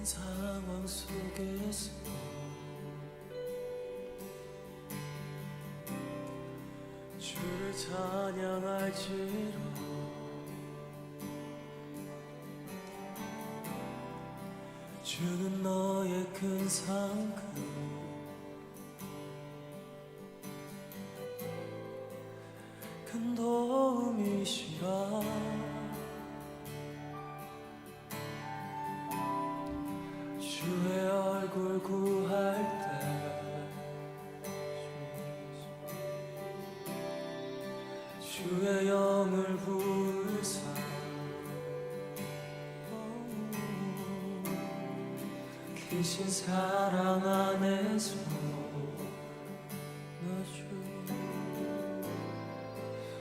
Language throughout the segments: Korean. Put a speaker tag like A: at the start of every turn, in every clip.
A: 상황 속에서 주를 찬양할지로 주는 너의 큰 상급 큰 도움이시라 주의 얼굴 구할 때 주의 영을 부르사 크신 사랑 안에서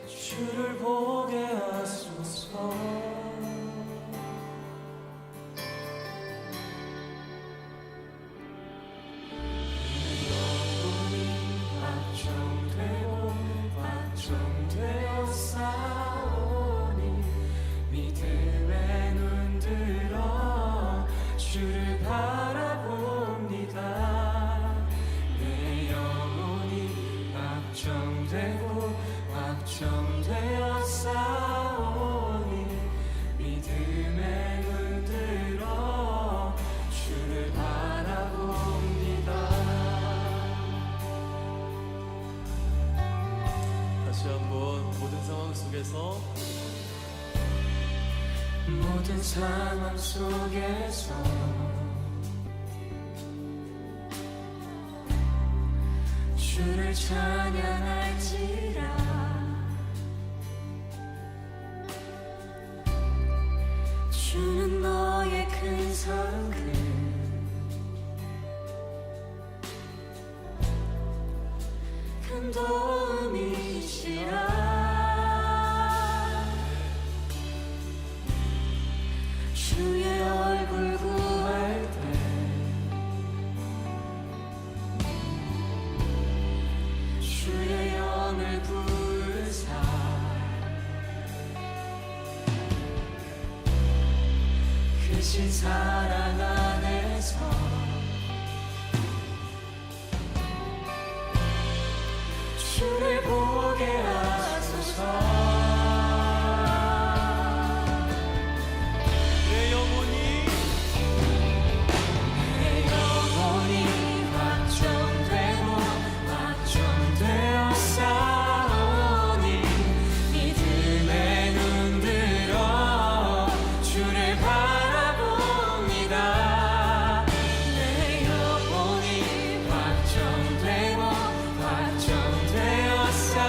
A: 주를 보게 하소서. 정되어 싸우니 믿음에 눈들어 주를 바라봅니다. 다시 한번 모든 상황 속에서 모든 상황 속에서 주를 찬양할지라 주는 너의 큰 상급 큰 도움이시라 주의 얼굴 구할 때 주의 영을 부으사 크신 사랑 안에서 주를 보게 하소서. 내 영혼이 확정되고 확정되어 싸우니 믿음에 눈들어 주를 바라봅니다. 내 영혼이 확정되고 확정되어 싸우니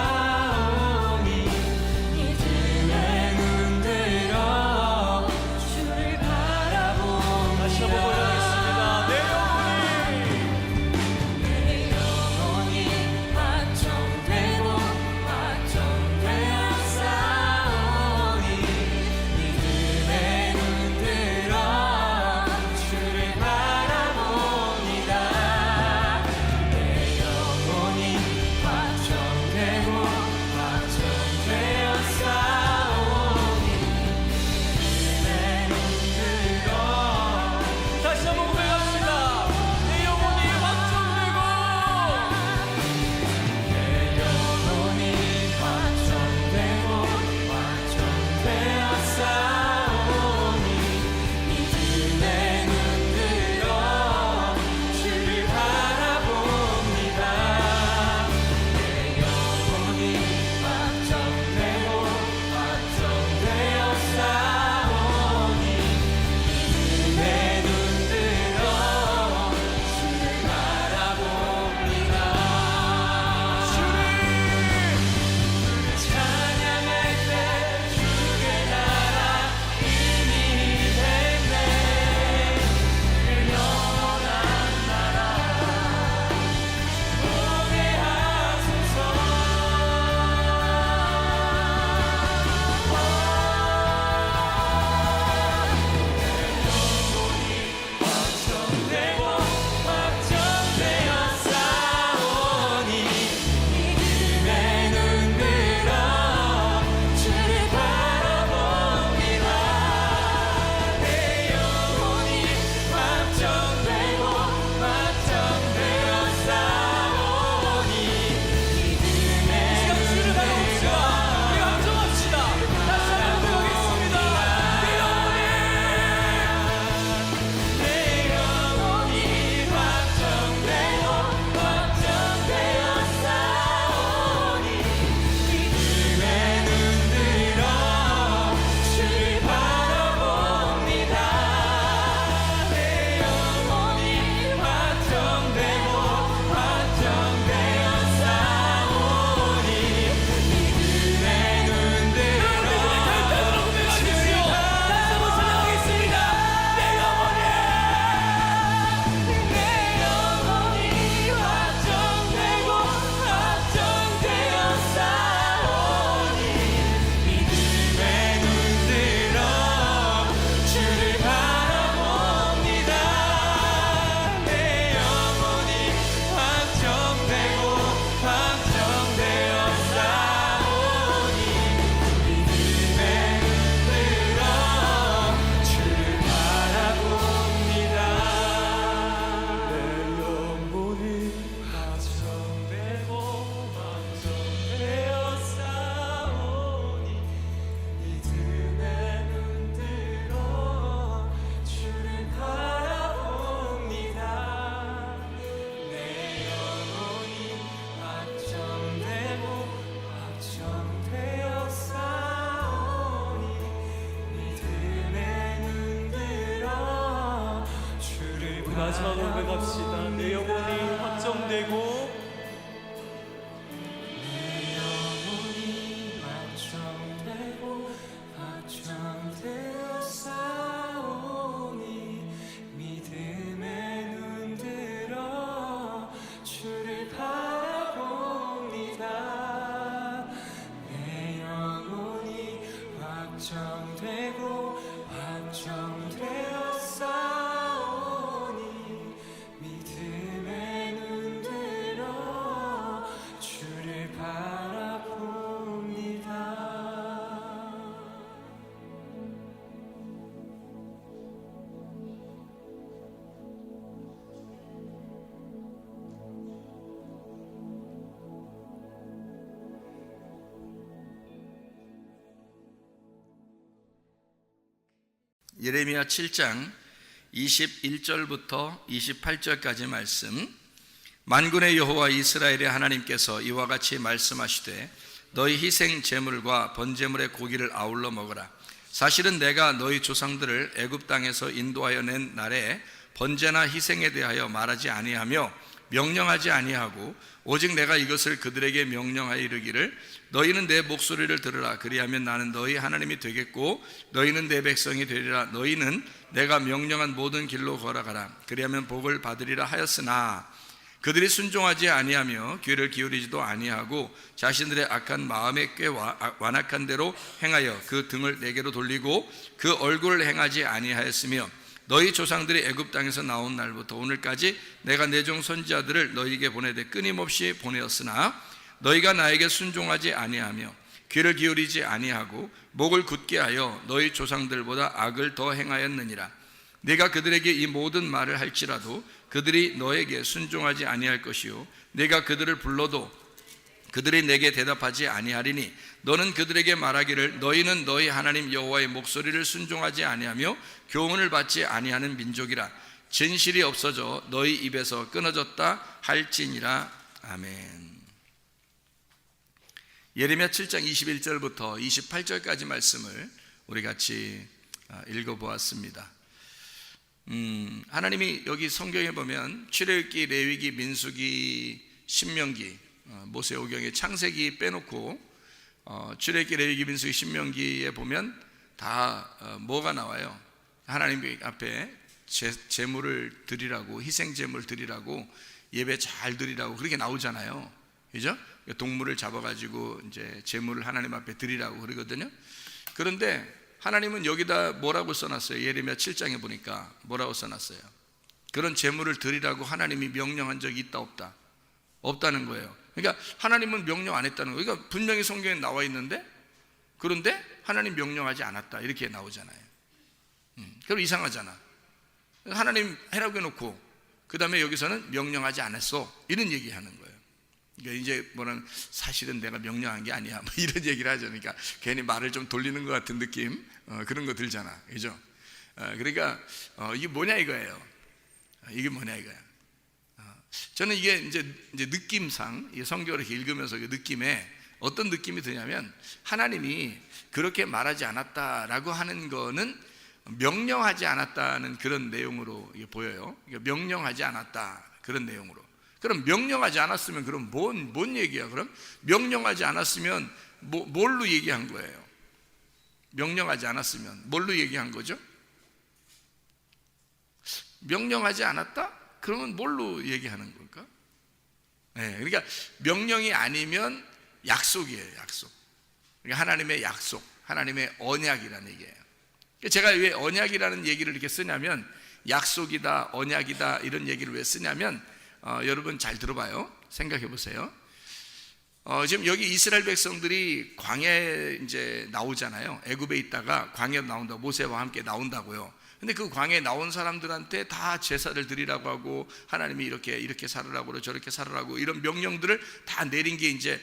B: 마지막 고백합시다. 내 영혼이 확정되고
A: 내 영혼이 확정되어 싸우니 믿음에 눈들어 주를 바라봅니다. 내 영혼이 확정되어 싸우니 믿음에 눈들어 주를 바라봅니다.
C: 예레미야 7장 21절부터 28절까지 말씀. 만군의 여호와 이스라엘의 하나님께서 이와 같이 말씀하시되 너희 희생 제물과 번제물의 고기를 아울러 먹으라. 사실은 내가 너희 조상들을 애굽 땅에서 인도하여 낸 날에 번제나 희생에 대하여 말하지 아니하며 명령하지 아니하고 오직 내가 이것을 그들에게 명령하여 이르기를 너희는 내 목소리를 들으라. 그리하면 나는 너희 하나님이 되겠고 너희는 내 백성이 되리라. 너희는 내가 명령한 모든 길로 걸어가라. 그리하면 복을 받으리라 하였으나 그들이 순종하지 아니하며 귀를 기울이지도 아니하고 자신들의 악한 마음의 꾀와 완악한 대로 행하여 그 등을 내게로 돌리고 그 얼굴을 행하지 아니하였으며 너희 조상들이 애굽 땅에서 나온 날부터 오늘까지 내가 내 종 선지자들을 너희에게 보내되 끊임없이 보내었으나 너희가 나에게 순종하지 아니하며 귀를 기울이지 아니하고 목을 굳게 하여 너희 조상들보다 악을 더 행하였느니라. 내가 그들에게 이 모든 말을 할지라도 그들이 너에게 순종하지 아니할 것이요 내가 그들을 불러도 그들이 내게 대답하지 아니하리니 너는 그들에게 말하기를 너희는 너희 하나님 여호와의 목소리를 순종하지 아니하며 교훈을 받지 아니하는 민족이라. 진실이 없어져 너희 입에서 끊어졌다 할지니라. 아멘. 예레미야 7장 21절부터 28절까지 말씀을 우리 같이 읽어보았습니다. 하나님이 여기 성경에 보면 출애굽기, 레위기, 민수기, 신명기, 모세오경의 창세기 빼놓고 출애굽기, 레위기, 민수기, 신명기에 보면 다 뭐가 나와요? 하나님 앞에 제물을 드리라고, 희생 제물 드리라고, 예배 잘 드리라고 그렇게 나오잖아요. 그죠? 동물을 잡아가지고 이제 제물을 하나님 앞에 드리라고 그러거든요. 그런데 하나님은 여기다 뭐라고 써놨어요? 예레미야 7장에 보니까 뭐라고 써놨어요? 그런 제물을 드리라고 하나님이 명령한 적이 있다 없다? 없다는 거예요. 그러니까 하나님은 명령 안 했다는 거예요. 그러니까 분명히 성경에 나와 있는데 그런데 하나님 명령하지 않았다 이렇게 나오잖아요. 그럼 이상하잖아. 하나님 해라고 해놓고 그 다음에 여기서는 명령하지 않았어 이런 얘기하는 거예요. 그러니까 이제 뭐는 사실은 내가 명령한 게 아니야 뭐 이런 얘기를 하죠. 그러니까 괜히 말을 좀 돌리는 것 같은 느낌 그런 거 들잖아, 그죠? 그러니까 이게 뭐냐 이거예요. 이게 뭐냐 이거야. 저는 이게 이제 느낌상 이 성경을 이렇게 읽으면서 그 느낌에 어떤 느낌이 드냐면 하나님이 그렇게 말하지 않았다라고 하는 거는 명령하지 않았다는 그런 내용으로 보여요. 그러니까 명령하지 않았다 그런 내용으로. 그럼 명령하지 않았으면 그럼 뭔 얘기야? 그럼 명령하지 않았으면 뭘로 얘기한 거예요? 명령하지 않았으면 뭘로 얘기한 거죠? 명령하지 않았다? 그러면 뭘로 얘기하는 걸까? 네, 그러니까 명령이 아니면 약속이에요. 약속. 그러니까 하나님의 약속, 하나님의 언약이라는 얘기예요. 제가 왜 언약이라는 얘기를 이렇게 쓰냐면 약속이다, 언약이다 이런 얘기를 왜 쓰냐면 여러분 잘 들어봐요. 생각해 보세요. 지금 여기 이스라엘 백성들이 광야에 이제 나오잖아요. 애굽에 있다가 광야로 나온다고, 모세와 함께 나온다고요. 근데 그 광야에 나온 사람들한테 다 제사를 드리라고 하고 하나님이 이렇게 살으라고 저렇게 살으라고 이런 명령들을 다 내린 게 이제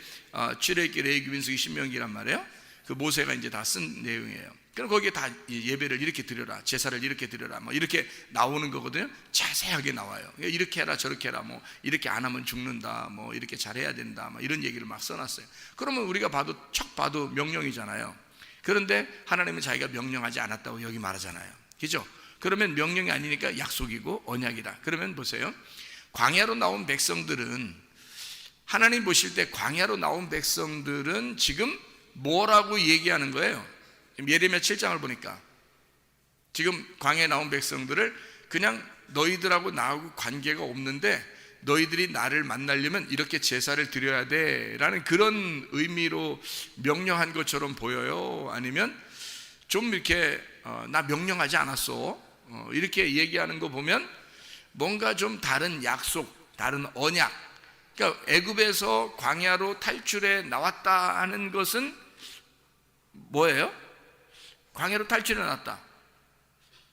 C: 출애굽기, 레위기, 민수기, 신명기란 말이에요. 그 모세가 이제 다 쓴 내용이에요. 그럼 거기에 다 예배를 이렇게 드려라, 제사를 이렇게 드려라, 뭐 이렇게 나오는 거거든요. 자세하게 나와요. 이렇게 해라, 저렇게 해라, 뭐 이렇게 안 하면 죽는다, 뭐 이렇게 잘해야 된다, 뭐 이런 얘기를 막 써놨어요. 그러면 우리가 척 봐도 명령이잖아요. 그런데 하나님은 자기가 명령하지 않았다고 여기 말하잖아요. 그죠? 그러면 명령이 아니니까 약속이고 언약이다. 그러면 보세요. 광야로 나온 백성들은, 하나님 보실 때 광야로 나온 백성들은 지금 뭐라고 얘기하는 거예요? 예레미야 7장을 보니까 지금 광야에 나온 백성들을 그냥 너희들하고 나하고 관계가 없는데 너희들이 나를 만나려면 이렇게 제사를 드려야 돼 라는 그런 의미로 명령한 것처럼 보여요? 아니면 좀 이렇게 나 명령하지 않았어 이렇게 얘기하는 거 보면 뭔가 좀 다른 약속, 다른 언약, 그러니까 애굽에서 광야로 탈출해 나왔다 하는 것은 뭐예요? 광야로 탈출해 나왔다.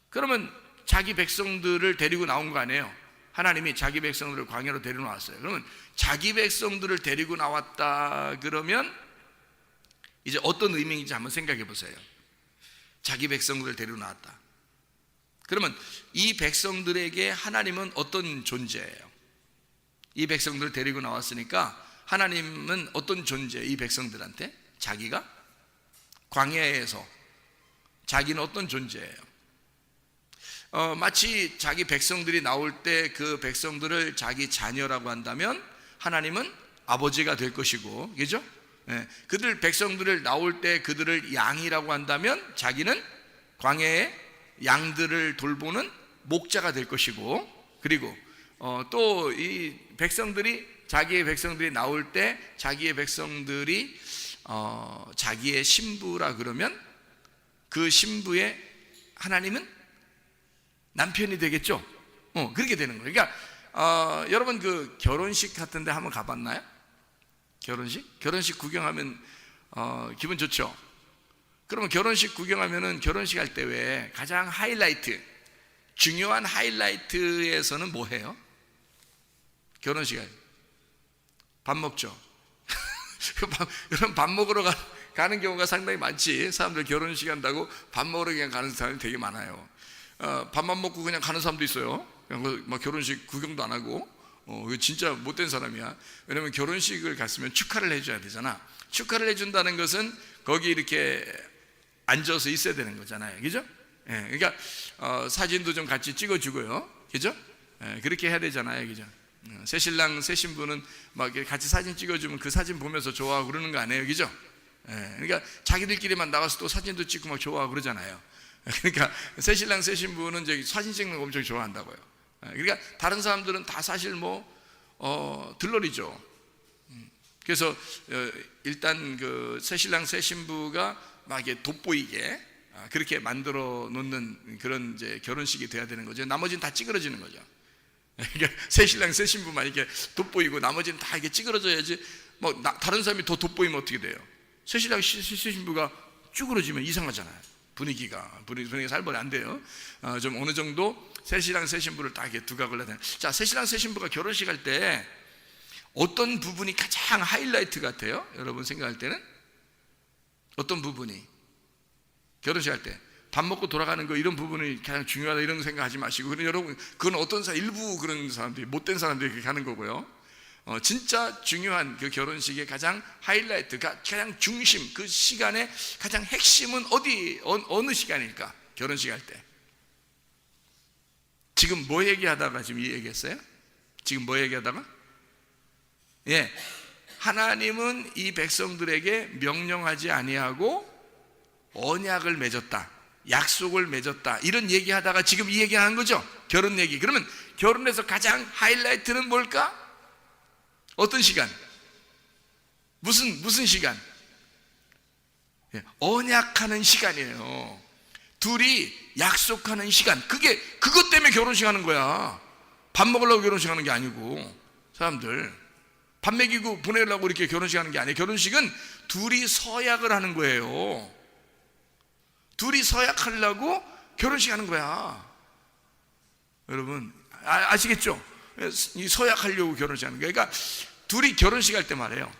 C: 그러면 자기 백성들을 데리고 나온 거 아니에요? 하나님이 자기 백성들을 광야로 데리고 나왔어요. 그러면 자기 백성들을 데리고 나왔다 그러면 이제 어떤 의미인지 한번 생각해 보세요. 자기 백성들을 데리고 나왔다. 그러면 이 백성들에게 하나님은 어떤 존재예요? 이 백성들을 데리고 나왔으니까 하나님은 어떤 존재예요? 이 백성들한테? 자기가 광야에서 자기는 어떤 존재예요? 마치 자기 백성들이 나올 때 그 백성들을 자기 자녀라고 한다면 하나님은 아버지가 될 것이고, 그죠? 네. 그들 백성들을 나올 때 그들을 양이라고 한다면 자기는 광야에 양들을 돌보는 목자가 될 것이고, 그리고 또 이 백성들이 자기의 백성들이 나올 때 자기의 백성들이 자기의 신부라 그러면 그 신부의 하나님은 남편이 되겠죠. 그렇게 되는 거예요. 그러니까 여러분 그 결혼식 같은데 한번 가봤나요? 결혼식 구경하면 기분 좋죠. 그러면 결혼식 구경하면은 결혼식 할 때 왜 가장 하이라이트, 중요한 하이라이트에서는 뭐 해요? 결혼식 할 때 밥 먹죠. 그럼 밥 먹으러 가는 경우가 상당히 많지. 사람들 결혼식 한다고 밥 먹으러 그냥 가는 사람이 되게 많아요. 밥만 먹고 그냥 가는 사람도 있어요. 그냥 막 결혼식 구경도 안 하고. 진짜 못된 사람이야. 왜냐면 결혼식을 갔으면 축하를 해줘야 되잖아. 축하를 해준다는 것은 거기 이렇게 앉아서 있어야 되는 거잖아요. 그죠? 그러니까 사진도 좀 같이 찍어주고요. 그죠? 그렇게 해야 되잖아요. 그죠? 새신랑 새신부는 막 같이 사진 찍어주면 그 사진 보면서 좋아하고 그러는 거 아니에요? 그죠? 그러니까 자기들끼리만 나가서 또 사진도 찍고 막 좋아하고 그러잖아요. 그러니까 새신랑 새신부는 저기 사진 찍는 거 엄청 좋아한다고요. 그러니까 다른 사람들은 다 사실 들러리죠. 그래서 일단 그 새신랑 새신부가 막 이렇게 돋보이게 그렇게 만들어 놓는 그런 이제 결혼식이 돼야 되는 거죠. 나머지는 다 찌그러지는 거죠. 그러니까 새신랑 새신부만 이렇게 돋보이고 나머지는 다 이렇게 찌그러져야지. 다른 사람이 더 돋보이면 어떻게 돼요? 새신랑 새신부가 쭈그러지면 이상하잖아요. 분위기가 살벌이 안 돼요. 좀 어느 정도 새신랑 새신부를 딱 이렇게 두각을 내야 돼요. 자, 새신랑 새신부가 결혼식 할 때 어떤 부분이 가장 하이라이트 같아요? 여러분 생각할 때는 어떤 부분이? 결혼식 할 때 밥 먹고 돌아가는 거 이런 부분이 가장 중요하다 이런 거 생각하지 마시고, 그럼 여러분 그건 어떤 일부 그런 사람들이 못된 사람들이 그렇게 하는 거고요. 진짜 중요한 그 결혼식의 가장 하이라이트가 가장 중심, 그 시간의 가장 핵심은 어느 시간일까? 결혼식 할 때 지금 뭐 얘기하다가 지금 이 얘기했어요? 지금 뭐 얘기하다가? 하나님은 이 백성들에게 명령하지 아니하고 언약을 맺었다, 약속을 맺었다, 이런 얘기하다가 지금 이 얘기하는 거죠. 결혼 얘기. 그러면 결혼에서 가장 하이라이트는 뭘까? 어떤 시간? 무슨 시간? 언약하는 시간이에요. 둘이 약속하는 시간. 그것 때문에 결혼식 하는 거야. 밥 먹으려고 결혼식 하는 게 아니고, 사람들 밥 먹이고 보내려고 이렇게 결혼식 하는 게 아니에요. 결혼식은 둘이 서약을 하는 거예요. 둘이 서약하려고 결혼식 하는 거야. 여러분 아시겠죠? 서약하려고 결혼식 하는 거야. 그러니까 둘이 결혼식 할 때 말이에요.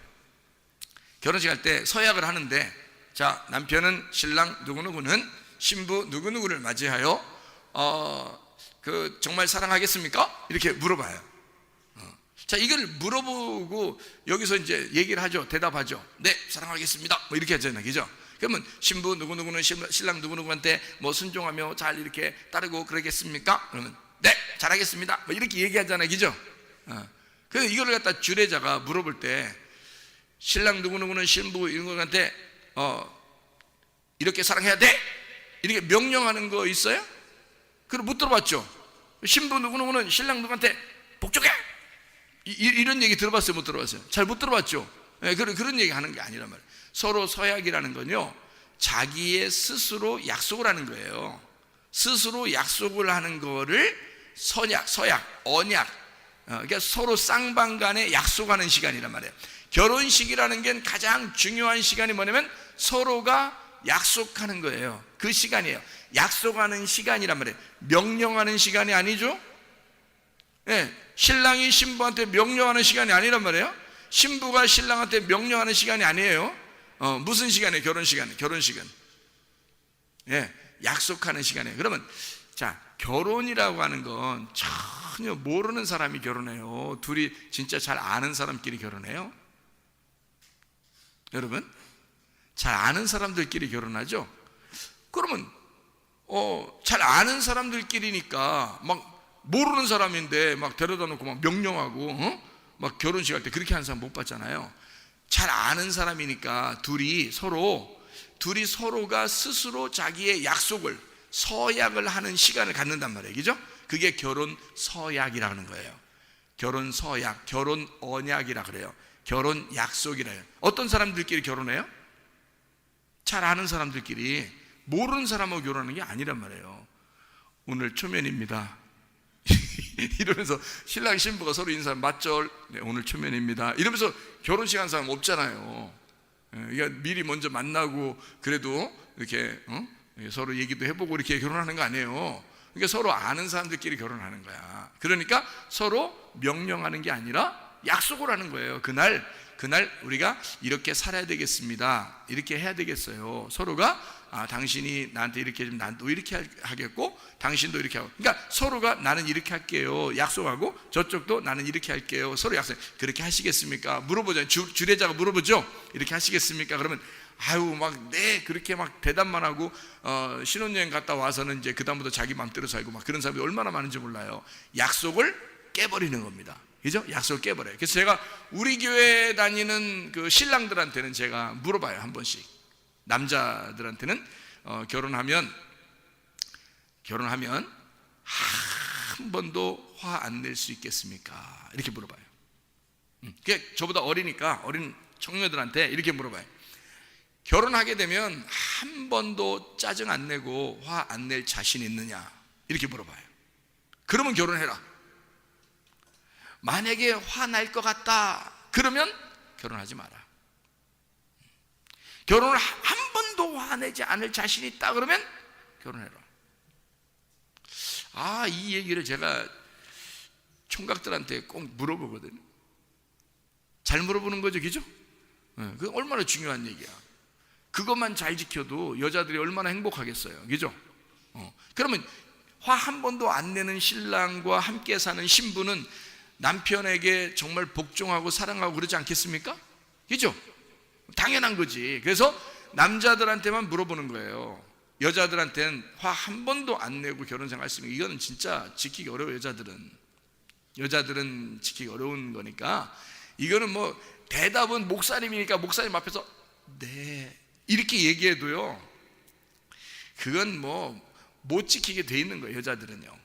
C: 결혼식 할 때 서약을 하는데, 자, 남편은 신랑 누구누구는 신부 누구누구를 맞이하여 정말 사랑하겠습니까? 이렇게 물어봐요. 자, 이걸 물어보고 여기서 이제 얘기를 하죠. 대답하죠. 네, 사랑하겠습니다. 뭐 이렇게 하잖아요. 그죠? 그러면 신부 누구누구는 신랑 누구누구한테 뭐 순종하며 잘 이렇게 따르고 그러겠습니까? 그러면 네, 잘하겠습니다. 뭐 이렇게 얘기하잖아요. 그죠? 그래서 이거를 갖다 주례자가 물어볼 때 신랑 누구누구는 신부 이런 것한테 이렇게 사랑해야 돼? 이렇게 명령하는 거 있어요? 그걸 못 들어봤죠? 신부 누구누구는 신랑 누구한테 복종해! 이런 얘기 들어봤어요? 못 들어봤어요? 잘 못 들어봤죠? 네, 그런 얘기 하는 게 아니란 말이에요. 서로 서약이라는 건요, 자기의 스스로 약속을 하는 거예요. 스스로 약속을 하는 거를 서약, 언약, 그러니까 서로 쌍방간에 약속하는 시간이란 말이에요. 결혼식이라는 게 가장 중요한 시간이 뭐냐면 서로가 약속하는 거예요. 그 시간이에요. 약속하는 시간이란 말이에요. 명령하는 시간이 아니죠. 네, 신랑이 신부한테 명령하는 시간이 아니란 말이에요. 신부가 신랑한테 명령하는 시간이 아니에요. 무슨 시간이에요? 결혼식은 예, 약속하는 시간이에요. 그러면 자, 결혼이라고 하는 건 전혀 모르는 사람이 결혼해요? 둘이 진짜 잘 아는 사람끼리 결혼해요? 여러분, 잘 아는 사람들끼리 결혼하죠? 그러면 잘 아는 사람들끼리니까 막 모르는 사람인데 막 데려다 놓고 막 명령하고 막 결혼식 할 때 그렇게 하는 사람 못 봤잖아요. 잘 아는 사람이니까 둘이 서로가 스스로 자기의 약속을, 서약을 하는 시간을 갖는단 말이에요. 그죠? 그게 결혼 서약이라는 거예요. 결혼 서약, 결혼 언약이라 그래요. 결혼 약속이라 해요. 어떤 사람들끼리 결혼해요? 잘 아는 사람들끼리. 모르는 사람하고 결혼하는 게 아니란 말이에요. 오늘 초면입니다. 이러면서 신랑 신부가 서로 인사하면 맞절, 네, 오늘 초면입니다. 이러면서 결혼식 한 사람 없잖아요. 그러니까 미리 먼저 만나고 그래도 이렇게 서로 얘기도 해보고 이렇게 결혼하는 거 아니에요. 그러니까 서로 아는 사람들끼리 결혼하는 거야. 그러니까 서로 명령하는 게 아니라 약속을 하는 거예요. 그날 우리가 이렇게 살아야 되겠습니다. 이렇게 해야 되겠어요. 서로가 당신이 나한테 이렇게 해주면 나도 이렇게 하겠고 당신도 이렇게 하고, 그러니까 서로가 나는 이렇게 할게요 약속하고 저쪽도 나는 이렇게 할게요 서로 약속. 그렇게 하시겠습니까? 물어보죠. 주례자가 물어보죠. 이렇게 하시겠습니까? 그러면 막 네 그렇게 막 대답만 하고 신혼여행 갔다 와서는 이제 그다음부터 자기 맘대로 살고 막 그런 사람이 얼마나 많은지 몰라요. 약속을 깨버리는 겁니다. 그죠? 약속을 깨버려요. 그래서 제가 우리 교회 다니는 그 신랑들한테는 제가 물어봐요. 한 번씩. 남자들한테는 결혼하면 한 번도 화 안 낼 수 있겠습니까? 이렇게 물어봐요. 그러니까 저보다 어리니까 어린 청년들한테 이렇게 물어봐요. 결혼하게 되면 한 번도 짜증 안 내고 화 안 낼 자신 있느냐? 이렇게 물어봐요. 그러면 결혼해라. 만약에 화 날 것 같다 그러면 결혼하지 마라. 결혼을 한 번도 화내지 않을 자신이 있다 그러면 결혼해라. 이 얘기를 제가 총각들한테 꼭 물어보거든요. 잘 물어보는 거죠, 그죠? 그게 얼마나 중요한 얘기야. 그것만 잘 지켜도 여자들이 얼마나 행복하겠어요, 그죠? 그러면 화 한 번도 안 내는 신랑과 함께 사는 신부는 남편에게 정말 복종하고 사랑하고 그러지 않겠습니까? 그죠? 당연한 거지. 그래서 남자들한테만 물어보는 거예요. 여자들한테는 화 한 번도 안 내고 결혼 생활 했으면 이거는 진짜 지키기 어려워요. 여자들은 지키기 어려운 거니까. 이거는 뭐 대답은 목사님이니까 목사님 앞에서 네 이렇게 얘기해도요 그건 뭐 못 지키게 돼 있는 거예요. 여자들은요.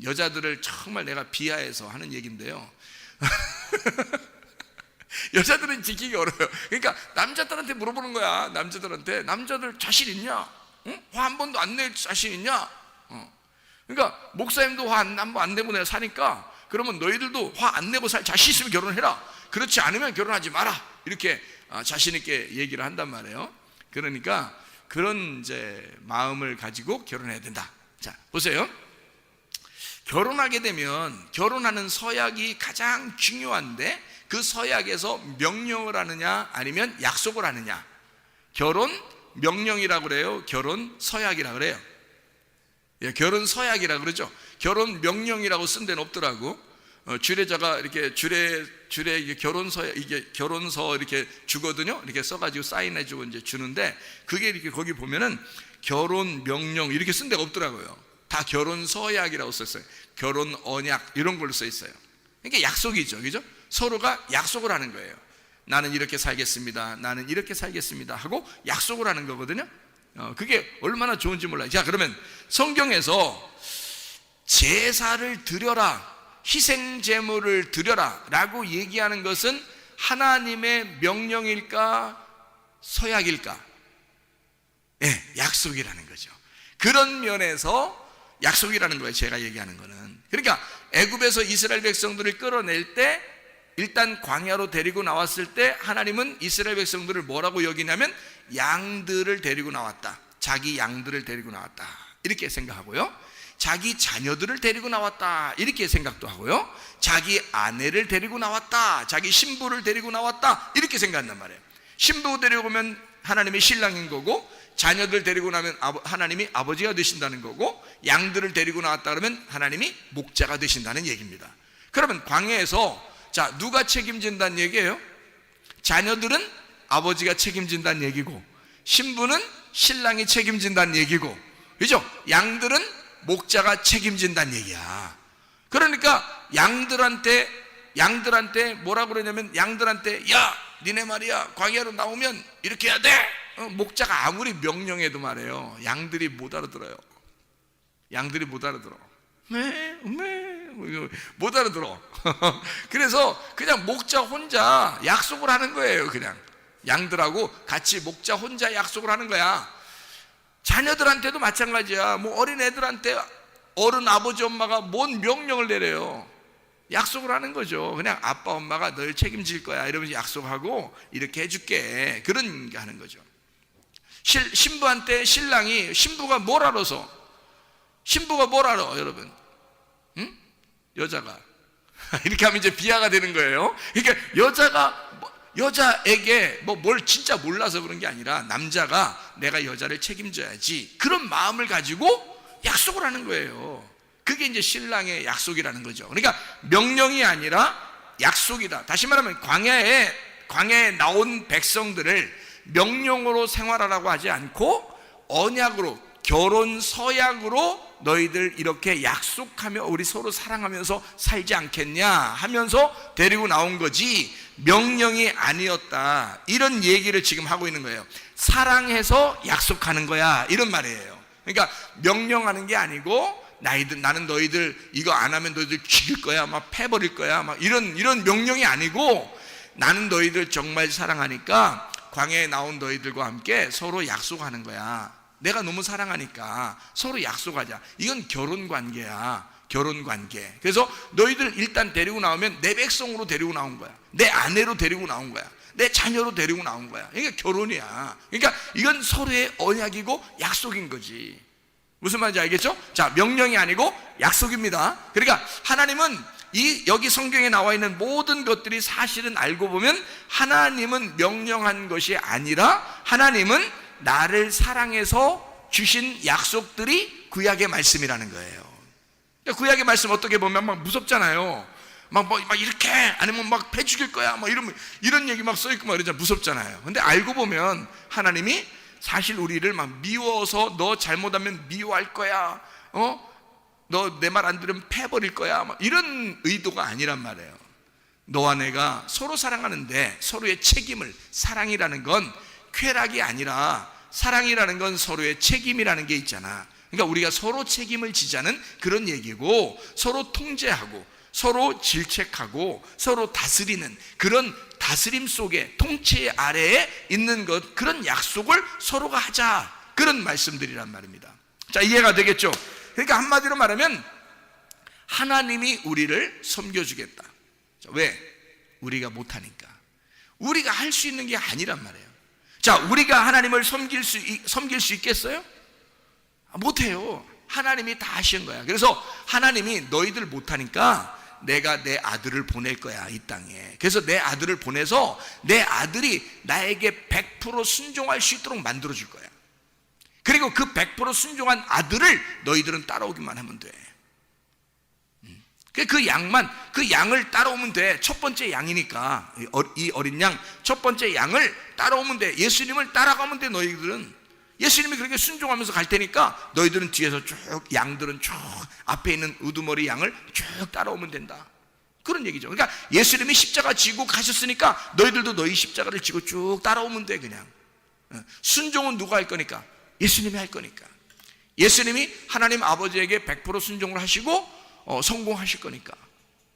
C: 여자들을 정말 내가 비하해서 하는 얘기인데요 여자들은 지키기 어려워요. 그러니까 남자들한테 물어보는 거야. 남자들 자신 있냐? 응? 화 한 번도 안 낼 자신 있냐? 그러니까 목사님도 화 한 번 안 내고 내가 사니까 그러면 너희들도 화 안 내고 살 자신 있으면 결혼해라. 그렇지 않으면 결혼하지 마라. 이렇게 자신 있게 얘기를 한단 말이에요. 그러니까 그런 이제 마음을 가지고 결혼해야 된다. 자, 보세요. 결혼하게 되면 결혼하는 서약이 가장 중요한데 그 서약에서 명령을 하느냐 아니면 약속을 하느냐. 결혼 명령이라고 그래요. 결혼 서약이라고 그래요. 예, 결혼 서약이라고 그러죠. 결혼 명령이라고 쓴 데는 없더라고. 주례자가 이렇게 주례 이게 결혼서 이렇게 주거든요. 이렇게 써가지고 사인해주고 이제 주는데, 그게 이렇게 거기 보면은 결혼 명령 이렇게 쓴 데가 없더라고요. 다 결혼 서약이라고 썼어요. 결혼 언약 이런 걸로 써 있어요. 그러니까 약속이죠, 그죠? 서로가 약속을 하는 거예요. 나는 이렇게 살겠습니다. 나는 이렇게 살겠습니다. 하고 약속을 하는 거거든요. 그게 얼마나 좋은지 몰라요. 자, 그러면 성경에서 제사를 드려라, 희생 제물을 드려라 라고 얘기하는 것은 하나님의 명령일까 서약일까? 예, 약속이라는 거죠. 그런 면에서 약속이라는 거예요, 제가 얘기하는 거는. 그러니까 애굽에서 이스라엘 백성들을 끌어낼 때, 일단 광야로 데리고 나왔을 때 하나님은 이스라엘 백성들을 뭐라고 여기냐면 양들을 데리고 나왔다, 자기 양들을 데리고 나왔다 이렇게 생각하고요, 자기 자녀들을 데리고 나왔다 이렇게 생각도 하고요, 자기 아내를 데리고 나왔다, 자기 신부를 데리고 나왔다 이렇게 생각한단 말이에요. 신부 데리고 오면 하나님이 신랑인 거고, 자녀들 데리고 나면 하나님이 아버지가 되신다는 거고, 양들을 데리고 나왔다 그러면 하나님이 목자가 되신다는 얘기입니다. 그러면 광야에서 자, 누가 책임진다는 얘기예요? 자녀들은 아버지가 책임진다는 얘기고, 신부는 신랑이 책임진다는 얘기고, 그죠? 양들은 목자가 책임진다는 얘기야. 그러니까 양들한테 뭐라 그러냐면, 양들한테 야, 니네 말이야 광야로 나오면 이렇게 해야 돼. 목자가 아무리 명령해도 말이에요, 양들이 못 알아들어요. 양들이 못 알아들어. 못 알아들어. 그래서 그냥 목자 혼자 약속을 하는 거예요. 그냥 양들하고 같이 목자 혼자 약속을 하는 거야. 자녀들한테도 마찬가지야. 뭐 어린 애들한테 어른 아버지 엄마가 뭔 명령을 내려요? 약속을 하는 거죠. 그냥 아빠 엄마가 널 책임질 거야 이러면서 약속하고 이렇게 해줄게, 그런 게 하는 거죠. 신부한테 신부가 뭘 알아서? 신부가 뭘 알아, 여러분? 응? 여자가 이렇게 하면 이제 비하가 되는 거예요. 그러니까 여자에게 뭘 진짜 몰라서 그런 게 아니라, 남자가 내가 여자를 책임져야지 그런 마음을 가지고 약속을 하는 거예요. 그게 이제 신랑의 약속이라는 거죠. 그러니까 명령이 아니라 약속이다. 다시 말하면 광야에 나온 백성들을 명령으로 생활하라고 하지 않고 언약으로, 결혼 서약으로 너희들 이렇게 약속하며 우리 서로 사랑하면서 살지 않겠냐 하면서 데리고 나온 거지, 명령이 아니었다 이런 얘기를 지금 하고 있는 거예요. 사랑해서 약속하는 거야 이런 말이에요. 그러니까 명령하는 게 아니고, 나는 너희들 이거 안 하면 너희들 죽일 거야, 막 패버릴 거야, 막 이런 명령이 아니고, 나는 너희들 정말 사랑하니까 광야에 나온 너희들과 함께 서로 약속하는 거야. 내가 너무 사랑하니까 서로 약속하자. 이건 결혼 관계야, 결혼 관계. 그래서 너희들 일단 데리고 나오면 내 백성으로 데리고 나온 거야, 내 아내로 데리고 나온 거야, 내 자녀로 데리고 나온 거야. 그러니까 결혼이야. 그러니까 이건 서로의 언약이고 약속인 거지. 무슨 말인지 알겠죠? 자, 명령이 아니고 약속입니다. 그러니까 하나님은 여기 성경에 나와 있는 모든 것들이 사실은 알고 보면 하나님은 명령한 것이 아니라, 하나님은 나를 사랑해서 주신 약속들이 구약의 말씀이라는 거예요. 그러니까 구약의 말씀 어떻게 보면 막 무섭잖아요. 막 이렇게, 아니면 막 패 죽일 거야, 막 이런 얘기 막 써있고 막 이러잖아요. 무섭잖아요. 근데 알고 보면 하나님이 사실 우리를 막 미워서, 너 잘못하면 미워할 거야, 너 내 말 안 들으면 패버릴 거야, 막 이런 의도가 아니란 말이에요. 너와 내가 서로 사랑하는데 서로의 책임을, 사랑이라는 건 쾌락이 아니라, 사랑이라는 건 서로의 책임이라는 게 있잖아. 그러니까 우리가 서로 책임을 지자는 그런 얘기고, 서로 통제하고 서로 질책하고 서로 다스리는 그런 다스림 속에, 통치 아래에 있는 것, 그런 약속을 서로가 하자, 그런 말씀들이란 말입니다. 자, 이해가 되겠죠? 그러니까 한마디로 말하면 하나님이 우리를 섬겨주겠다. 왜? 우리가 못하니까. 우리가 할 수 있는 게 아니란 말이에요. 자, 우리가 하나님을 섬길 수 있겠어요? 못해요. 하나님이 다 하신 거야. 그래서 하나님이 너희들 못하니까 내가 내 아들을 보낼 거야, 이 땅에. 그래서 내 아들을 보내서 내 아들이 나에게 100% 순종할 수 있도록 만들어 줄 거야. 그리고 그 100% 순종한 아들을 너희들은 따라오기만 하면 돼. 그 양을 따라오면 돼. 첫 번째 양이니까, 이 어린 양 첫 번째 양을 따라오면 돼. 예수님을 따라가면 돼. 너희들은 예수님이 그렇게 순종하면서 갈 테니까 너희들은 뒤에서 쭉, 양들은 쭉 앞에 있는 우두머리 양을 쭉 따라오면 된다. 그런 얘기죠. 그러니까 예수님이 십자가 지고 가셨으니까 너희들도 너희 십자가를 지고 쭉 따라오면 돼. 그냥 순종은 누가 할 거니까? 예수님이 할 거니까. 예수님이 하나님 아버지에게 100% 순종을 하시고 성공하실 거니까.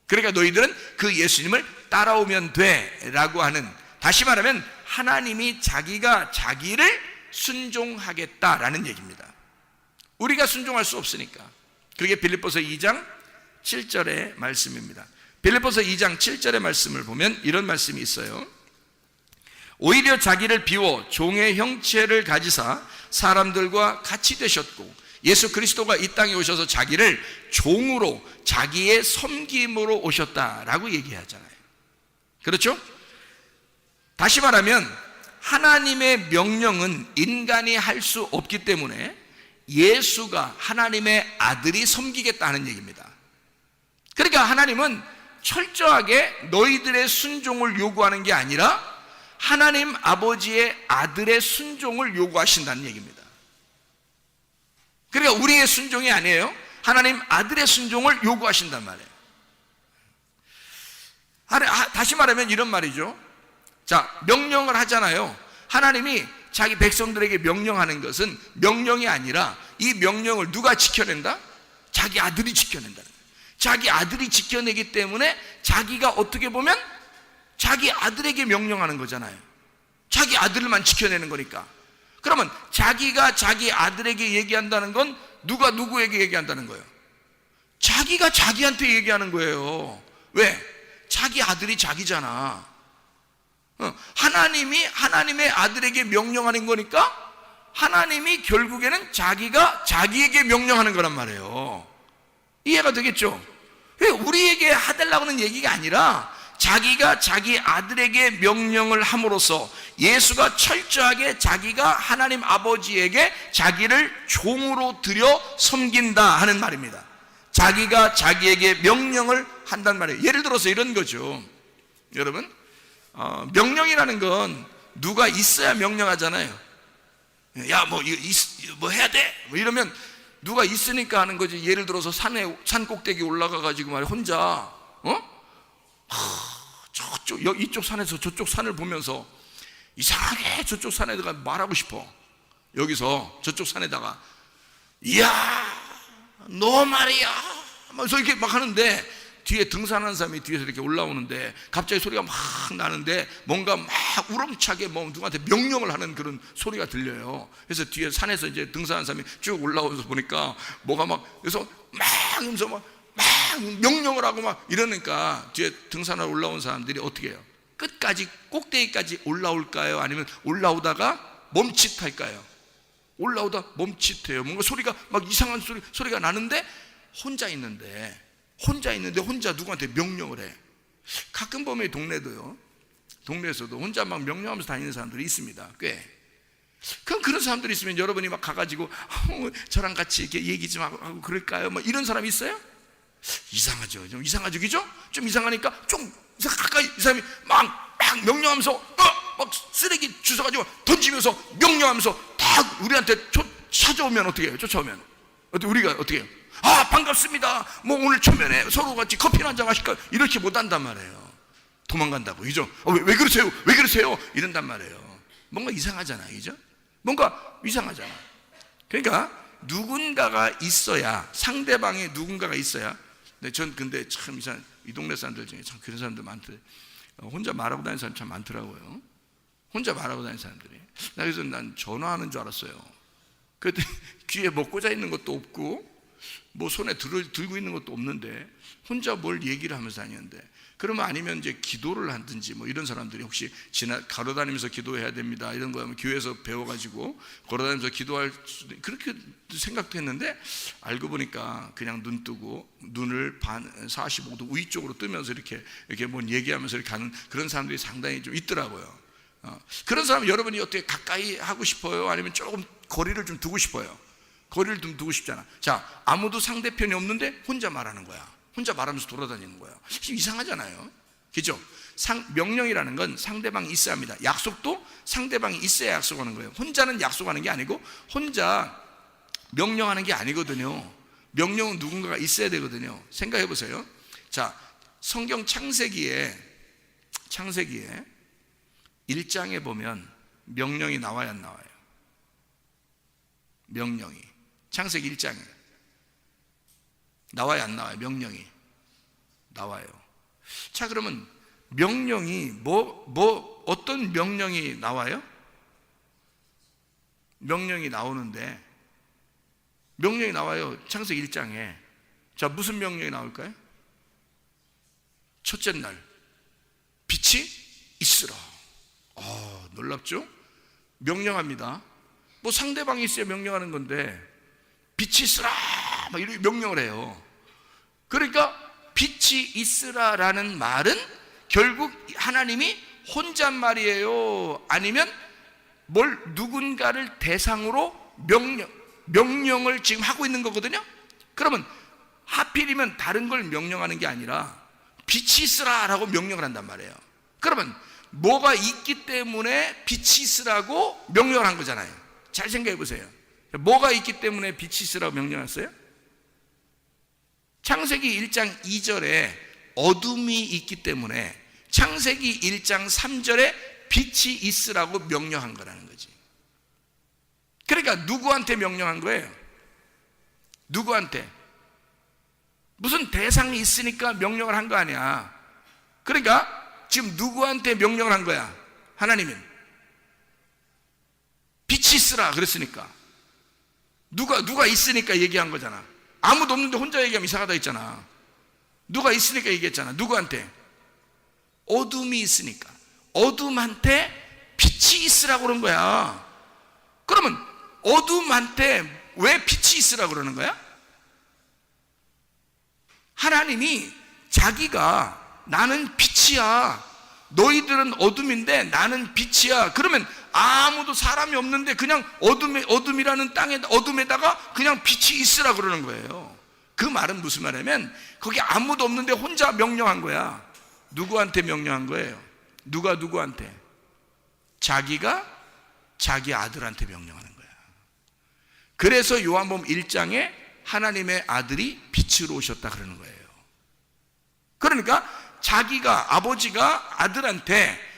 C: 그러니까 너희들은 그 예수님을 따라오면 돼 라고 하는, 다시 말하면 하나님이 자기가 자기를 순종하겠다라는 얘기입니다. 우리가 순종할 수 없으니까. 그게 빌립보서 2장 7절의 말씀입니다. 빌립보서 2장 7절의 말씀을 보면 이런 말씀이 있어요. 오히려 자기를 비워 종의 형체를 가지사 사람들과 같이 되셨고, 예수 그리스도가 이 땅에 오셔서 자기를 종으로 자기의 섬김으로 오셨다라고 얘기하잖아요. 그렇죠? 다시 말하면 하나님의 명령은 인간이 할 수 없기 때문에 예수가 하나님의 아들이 섬기겠다는 얘기입니다. 그러니까 하나님은 철저하게 너희들의 순종을 요구하는 게 아니라 하나님 아버지의 아들의 순종을 요구하신다는 얘기입니다. 그러니까 우리의 순종이 아니에요. 하나님 아들의 순종을 요구하신단 말이에요. 다시 말하면 이런 말이죠. 자, 명령을 하잖아요. 하나님이 자기 백성들에게 명령하는 것은 명령이 아니라 이 명령을 누가 지켜낸다? 자기 아들이 지켜낸다는 거예요. 자기 아들이 지켜내기 때문에 자기가 어떻게 보면 자기 아들에게 명령하는 거잖아요. 자기 아들만 지켜내는 거니까. 그러면 자기가 자기 아들에게 얘기한다는 건 누가 누구에게 얘기한다는 거예요? 자기가 자기한테 얘기하는 거예요. 왜? 자기 아들이 자기잖아. 하나님이 하나님의 아들에게 명령하는 거니까 하나님이 결국에는 자기가 자기에게 명령하는 거란 말이에요. 이해가 되겠죠? 우리에게 해달라고 하는 얘기가 아니라 자기가 자기 아들에게 명령을 함으로써 예수가 철저하게 자기가 하나님 아버지에게 자기를 종으로 들여 섬긴다 하는 말입니다. 자기가 자기에게 명령을 한단 말이에요. 예를 들어서 이런 거죠. 여러분, 명령이라는 건 누가 있어야 명령하잖아요. 야, 뭐 해야 돼? 뭐 이러면 누가 있으니까 하는 거지. 예를 들어서 산 꼭대기 올라가 가지고 말이야, 혼자 이쪽 산에서 저쪽 산을 보면서 이상하게 저쪽 산에다가 말하고 싶어. 여기서 저쪽 산에다가 이야 너 말이야 그래서 이렇게 막 하는데 뒤에 등산하는 사람이 뒤에서 이렇게 올라오는데 갑자기 소리가 막 나는데 뭔가 막 우렁차게 누구한테 명령을 하는 그런 소리가 들려요. 그래서 뒤에 산에서 이제 등산하는 사람이 쭉 올라오면서 보니까 뭐가 막 그래서 막 하면서 막 명령을 하고 막 이러니까 뒤에 등산하러 올라온 사람들이 어떻게 해요? 끝까지 꼭대기까지 올라올까요? 아니면 올라오다가 멈칫할까요? 올라오다 멈칫해요. 뭔가 소리가 막 이상한 소리가 나는데 혼자 있는데 혼자 누구한테 명령을 해. 가끔 보면 동네에서도 혼자 막 명령하면서 다니는 사람들이 있습니다. 꽤. 그럼 그런 사람들이 있으면 여러분이 막 가가지고 저랑 같이 이렇게 얘기 좀 하고 그럴까요? 뭐 이런 사람이 있어요? 이상하죠. 좀 이상하죠, 그죠? 좀 이상하니까 좀 가까이 이 사람이 막 명령하면서 막 쓰레기 주워가지고 던지면서 명령하면서 딱 우리한테 찾아오면 어떻게 해요? 쫓아오면 우리가 어떻게 해요? 아 반갑습니다. 뭐 오늘 초면에 서로 같이 커피 한잔 하실까요? 이렇게 못한단 말이에요. 도망간다고, 그죠? 왜 그러세요? 왜 그러세요? 이런단 말이에요. 뭔가 이상하잖아, 그죠? 뭔가 이상하잖아. 그러니까 누군가가 있어야, 상대방에 누군가가 있어야. 근데 참 이상, 이 동네 사람들 중에 참 그런 사람들 많더라고요. 혼자 말하고 다니는 사람 참 많더라고요. 혼자 말하고 다니는 사람들이. 그래서 난 전화하는 줄 알았어요. 그때 귀에 뭐 꽂아 있는 것도 없고 뭐 손에 들고 있는 것도 없는데 혼자 뭘 얘기를 하면서 다니는데, 그러면 아니면 이제 기도를 하든지 뭐 이런 사람들이 혹시 걸어다니면서 기도해야 됩니다 이런 거 하면 교회에서 배워가지고 걸어다니면서 기도할 수도, 그렇게 생각도 했는데 알고 보니까 그냥 눈 뜨고 눈을 45도 위쪽으로 뜨면서 이렇게 뭔 얘기하면서 이렇게 가는 그런 사람들이 상당히 좀 있더라고요. 그런 사람 여러분이 어떻게 가까이 하고 싶어요? 아니면 조금 거리를 좀 두고 싶어요? 거리를 좀 두고 싶잖아. 자, 아무도 상대편이 없는데 혼자 말하는 거야. 혼자 말하면서 돌아다니는 거예요. 이상하잖아요. 그죠? 명령이라는 건 상대방이 있어야 합니다. 약속도 상대방이 있어야 약속하는 거예요. 혼자는 약속하는 게 아니고 혼자 명령하는 게 아니거든요. 명령은 누군가가 있어야 되거든요. 생각해 보세요. 자, 성경 창세기에 1장에 보면 명령이 나와야 안 나와요? 명령이 창세기 1장에 나와야 안 나와요? 명령이 나와요. 자, 그러면 명령이 어떤 명령이 나와요? 명령이 나오는데 명령이 나와요. 창세기 1장에. 자, 무슨 명령이 나올까요? 첫째 날 빛이 있으라. 놀랍죠? 명령합니다. 뭐 상대방이 있어야 명령하는 건데 빛이 있으라 막 이렇게 명령을 해요. 그러니까 빛이 있으라라는 말은 결국 하나님이 혼잣말이에요? 아니면 누군가를 대상으로 명령을 지금 하고 있는 거거든요? 그러면 하필이면 다른 걸 명령하는 게 아니라 빛이 있으라라고 명령을 한단 말이에요. 그러면 뭐가 있기 때문에 빛이 있으라고 명령을 한 거잖아요. 잘 생각해 보세요. 뭐가 있기 때문에 빛이 있으라고 명령했어요? 창세기 1장 2절에 어둠이 있기 때문에 창세기 1장 3절에 빛이 있으라고 명령한 거라는 거지. 그러니까 누구한테 명령한 거예요? 누구한테? 무슨 대상이 있으니까 명령을 한 거 아니야. 그러니까 지금 누구한테 명령을 한 거야? 하나님은 빛이 있으라 그랬으니까. 누가 있으니까 얘기한 거잖아. 아무도 없는데 혼자 얘기하면 이상하다 했잖아. 누가 있으니까 얘기했잖아. 누구한테? 어둠이 있으니까. 어둠한테 빛이 있으라고 그런 거야. 그러면 어둠한테 왜 빛이 있으라고 그러는 거야? 하나님이 자기가 나는 빛이야, 너희들은 어둠인데 나는 빛이야. 그러면 아무도 사람이 없는데 그냥 어둠이라는 어둠에다가 그냥 빛이 있으라 그러는 거예요. 그 말은 무슨 말이냐면 거기 아무도 없는데 혼자 명령한 거야. 누구한테 명령한 거예요? 누구한테? 자기가 자기 아들한테 명령하는 거야. 그래서 요한복음 1장에 하나님의 아들이 빛으로 오셨다 그러는 거예요. 그러니까 아버지가 아들한테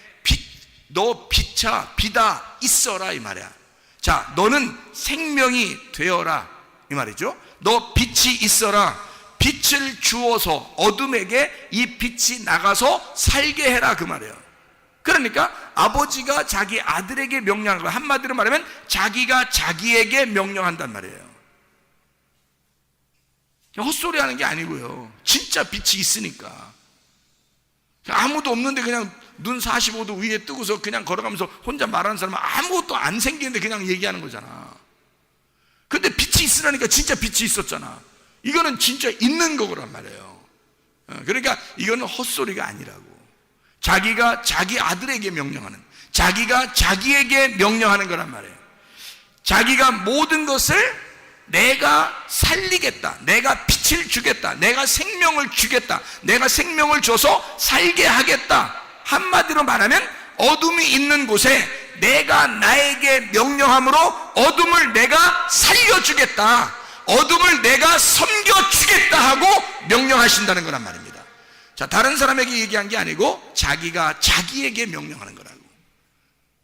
C: 너 비다 있어라 이 말이야. 자, 너는 생명이 되어라 이 말이죠. 너 빛이 있어라. 빛을 주어서 어둠에게 이 빛이 나가서 살게 해라 그 말이에요. 그러니까 아버지가 자기 아들에게 명령한 거예요. 한마디로 말하면 자기가 자기에게 명령한단 말이에요. 헛소리 하는 게 아니고요. 진짜 빛이 있으니까. 아무도 없는데 그냥 눈 45도 위에 뜨고서 그냥 걸어가면서 혼자 말하는 사람은 아무것도 안 생기는데 그냥 얘기하는 거잖아. 근데 빛이 있으라니까 진짜 빛이 있었잖아. 이거는 진짜 있는 거란 말이에요. 그러니까 이거는 헛소리가 아니라고. 자기가 자기 아들에게 명령하는, 자기가 자기에게 명령하는 거란 말이에요. 자기가 모든 것을 내가 살리겠다, 내가 빛을 주겠다, 내가 생명을 주겠다, 내가 생명을 줘서 살게 하겠다. 한마디로 말하면 어둠이 있는 곳에 내가 나에게 명령함으로 어둠을 내가 살려주겠다, 어둠을 내가 섬겨주겠다 하고 명령하신다는 거란 말입니다. 자, 다른 사람에게 얘기한 게 아니고 자기가 자기에게 명령하는 거라고.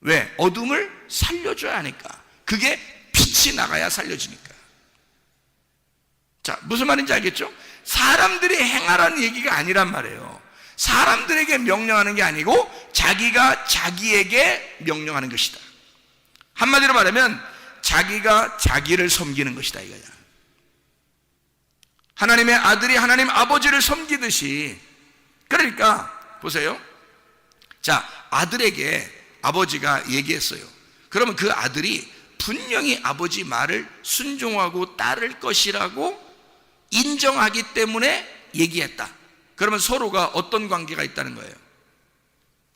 C: 왜? 어둠을 살려줘야 하니까. 그게 빛이 나가야 살려지니까. 자, 무슨 말인지 알겠죠? 사람들이 행하라는 얘기가 아니란 말이에요. 사람들에게 명령하는 게 아니고 자기가 자기에게 명령하는 것이다. 한마디로 말하면 자기가 자기를 섬기는 것이다 이거야. 하나님의 아들이 하나님 아버지를 섬기듯이. 그러니까 보세요. 자, 아들에게 아버지가 얘기했어요. 그러면 그 아들이 분명히 아버지 말을 순종하고 따를 것이라고 인정하기 때문에 얘기했다. 그러면 서로가 어떤 관계가 있다는 거예요?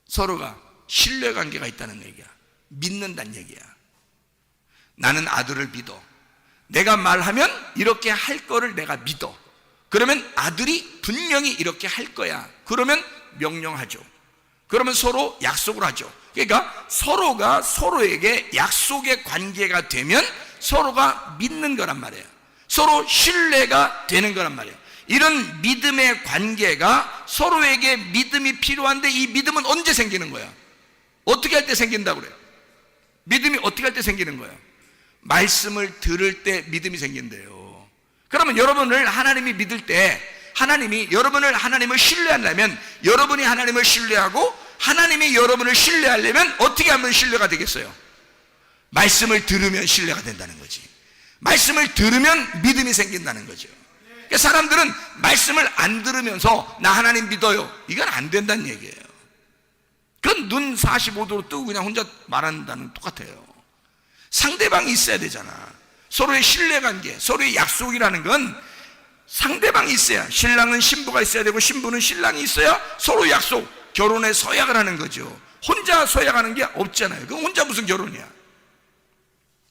C: 서로가 신뢰 관계가 있다는 얘기야. 믿는다는 얘기야. 나는 아들을 믿어. 내가 말하면 이렇게 할 거를 내가 믿어. 그러면 아들이 분명히 이렇게 할 거야. 그러면 명령하죠. 그러면 서로 약속을 하죠. 그러니까 서로가 서로에게 약속의 관계가 되면 서로가 믿는 거란 말이에요. 서로 신뢰가 되는 거란 말이에요. 이런 믿음의 관계가 서로에게 믿음이 필요한데 이 믿음은 언제 생기는 거야? 어떻게 할 때 생긴다고 그래요? 믿음이 어떻게 할 때 생기는 거예요? 말씀을 들을 때 믿음이 생긴대요. 그러면 여러분을 하나님이 믿을 때 하나님이 여러분을 하나님을 신뢰하려면 여러분이 하나님을 신뢰하고 하나님이 여러분을 신뢰하려면 어떻게 하면 신뢰가 되겠어요? 말씀을 들으면 신뢰가 된다는 거지. 말씀을 들으면 믿음이 생긴다는 거죠. 그러니까 사람들은 말씀을 안 들으면서 나 하나님 믿어요, 이건 안 된다는 얘기예요. 그건 눈 45도로 뜨고 그냥 혼자 말한다는 똑같아요. 상대방이 있어야 되잖아. 서로의 신뢰관계, 서로의 약속이라는 건 상대방이 있어야, 신랑은 신부가 있어야 되고 신부는 신랑이 있어야 서로 약속, 결혼에 서약을 하는 거죠. 혼자 서약하는 게 없잖아요. 그럼 혼자 무슨 결혼이야?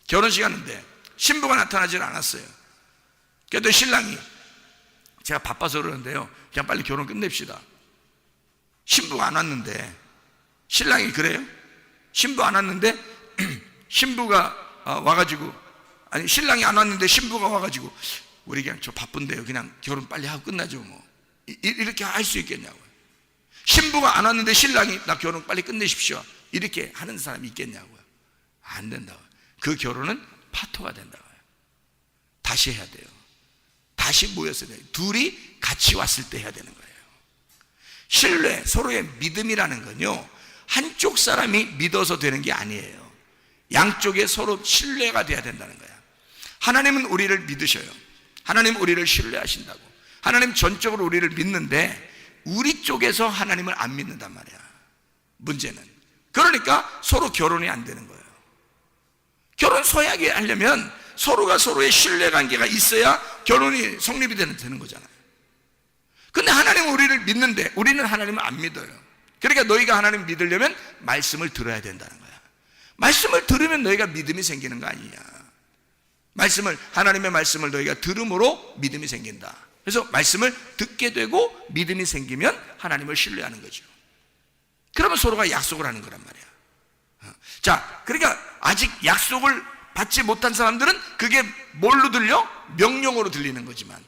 C: 결혼식 하는데 신부가 나타나질 않았어요. 그래도 신랑이 제가 바빠서 그러는데요, 그냥 빨리 결혼 끝냅시다. 신부가 안 왔는데 신랑이 그래요? 신부 안 왔는데 신부가 와가지고, 아니 신랑이 안 왔는데 신부가 와가지고 우리 그냥 저 바쁜데요, 그냥 결혼 빨리 하고 끝나죠 뭐, 이렇게 할 수 있겠냐고요. 신부가 안 왔는데 신랑이 나 결혼 빨리 끝내십시오, 이렇게 하는 사람이 있겠냐고요. 안 된다고요. 그 결혼은 파토가 된다고요. 다시 해야 돼요. 다시 모였어야 돼요. 둘이 같이 왔을 때 해야 되는 거예요. 신뢰, 서로의 믿음이라는 건요, 한쪽 사람이 믿어서 되는 게 아니에요. 양쪽에 서로 신뢰가 돼야 된다는 거야. 하나님은 우리를 믿으셔요. 하나님은 우리를 신뢰하신다고. 하나님 전적으로 우리를 믿는데 우리 쪽에서 하나님을 안 믿는단 말이야, 문제는. 그러니까 서로 결혼이 안 되는 거예요. 결혼 서약이 하려면 서로가 서로의 신뢰관계가 있어야 결혼이 성립이 되는 거잖아요. 근데 하나님은 우리를 믿는데 우리는 하나님을 안 믿어요. 그러니까 너희가 하나님을 믿으려면 말씀을 들어야 된다는 거야. 말씀을 들으면 너희가 믿음이 생기는 거 아니냐. 하나님의 말씀을 너희가 들음으로 믿음이 생긴다. 그래서 말씀을 듣게 되고 믿음이 생기면 하나님을 신뢰하는 거죠. 그러면 서로가 약속을 하는 거란 말이야. 자, 그러니까 아직 약속을 받지 못한 사람들은 그게 뭘로 들려? 명령으로 들리는 거지만,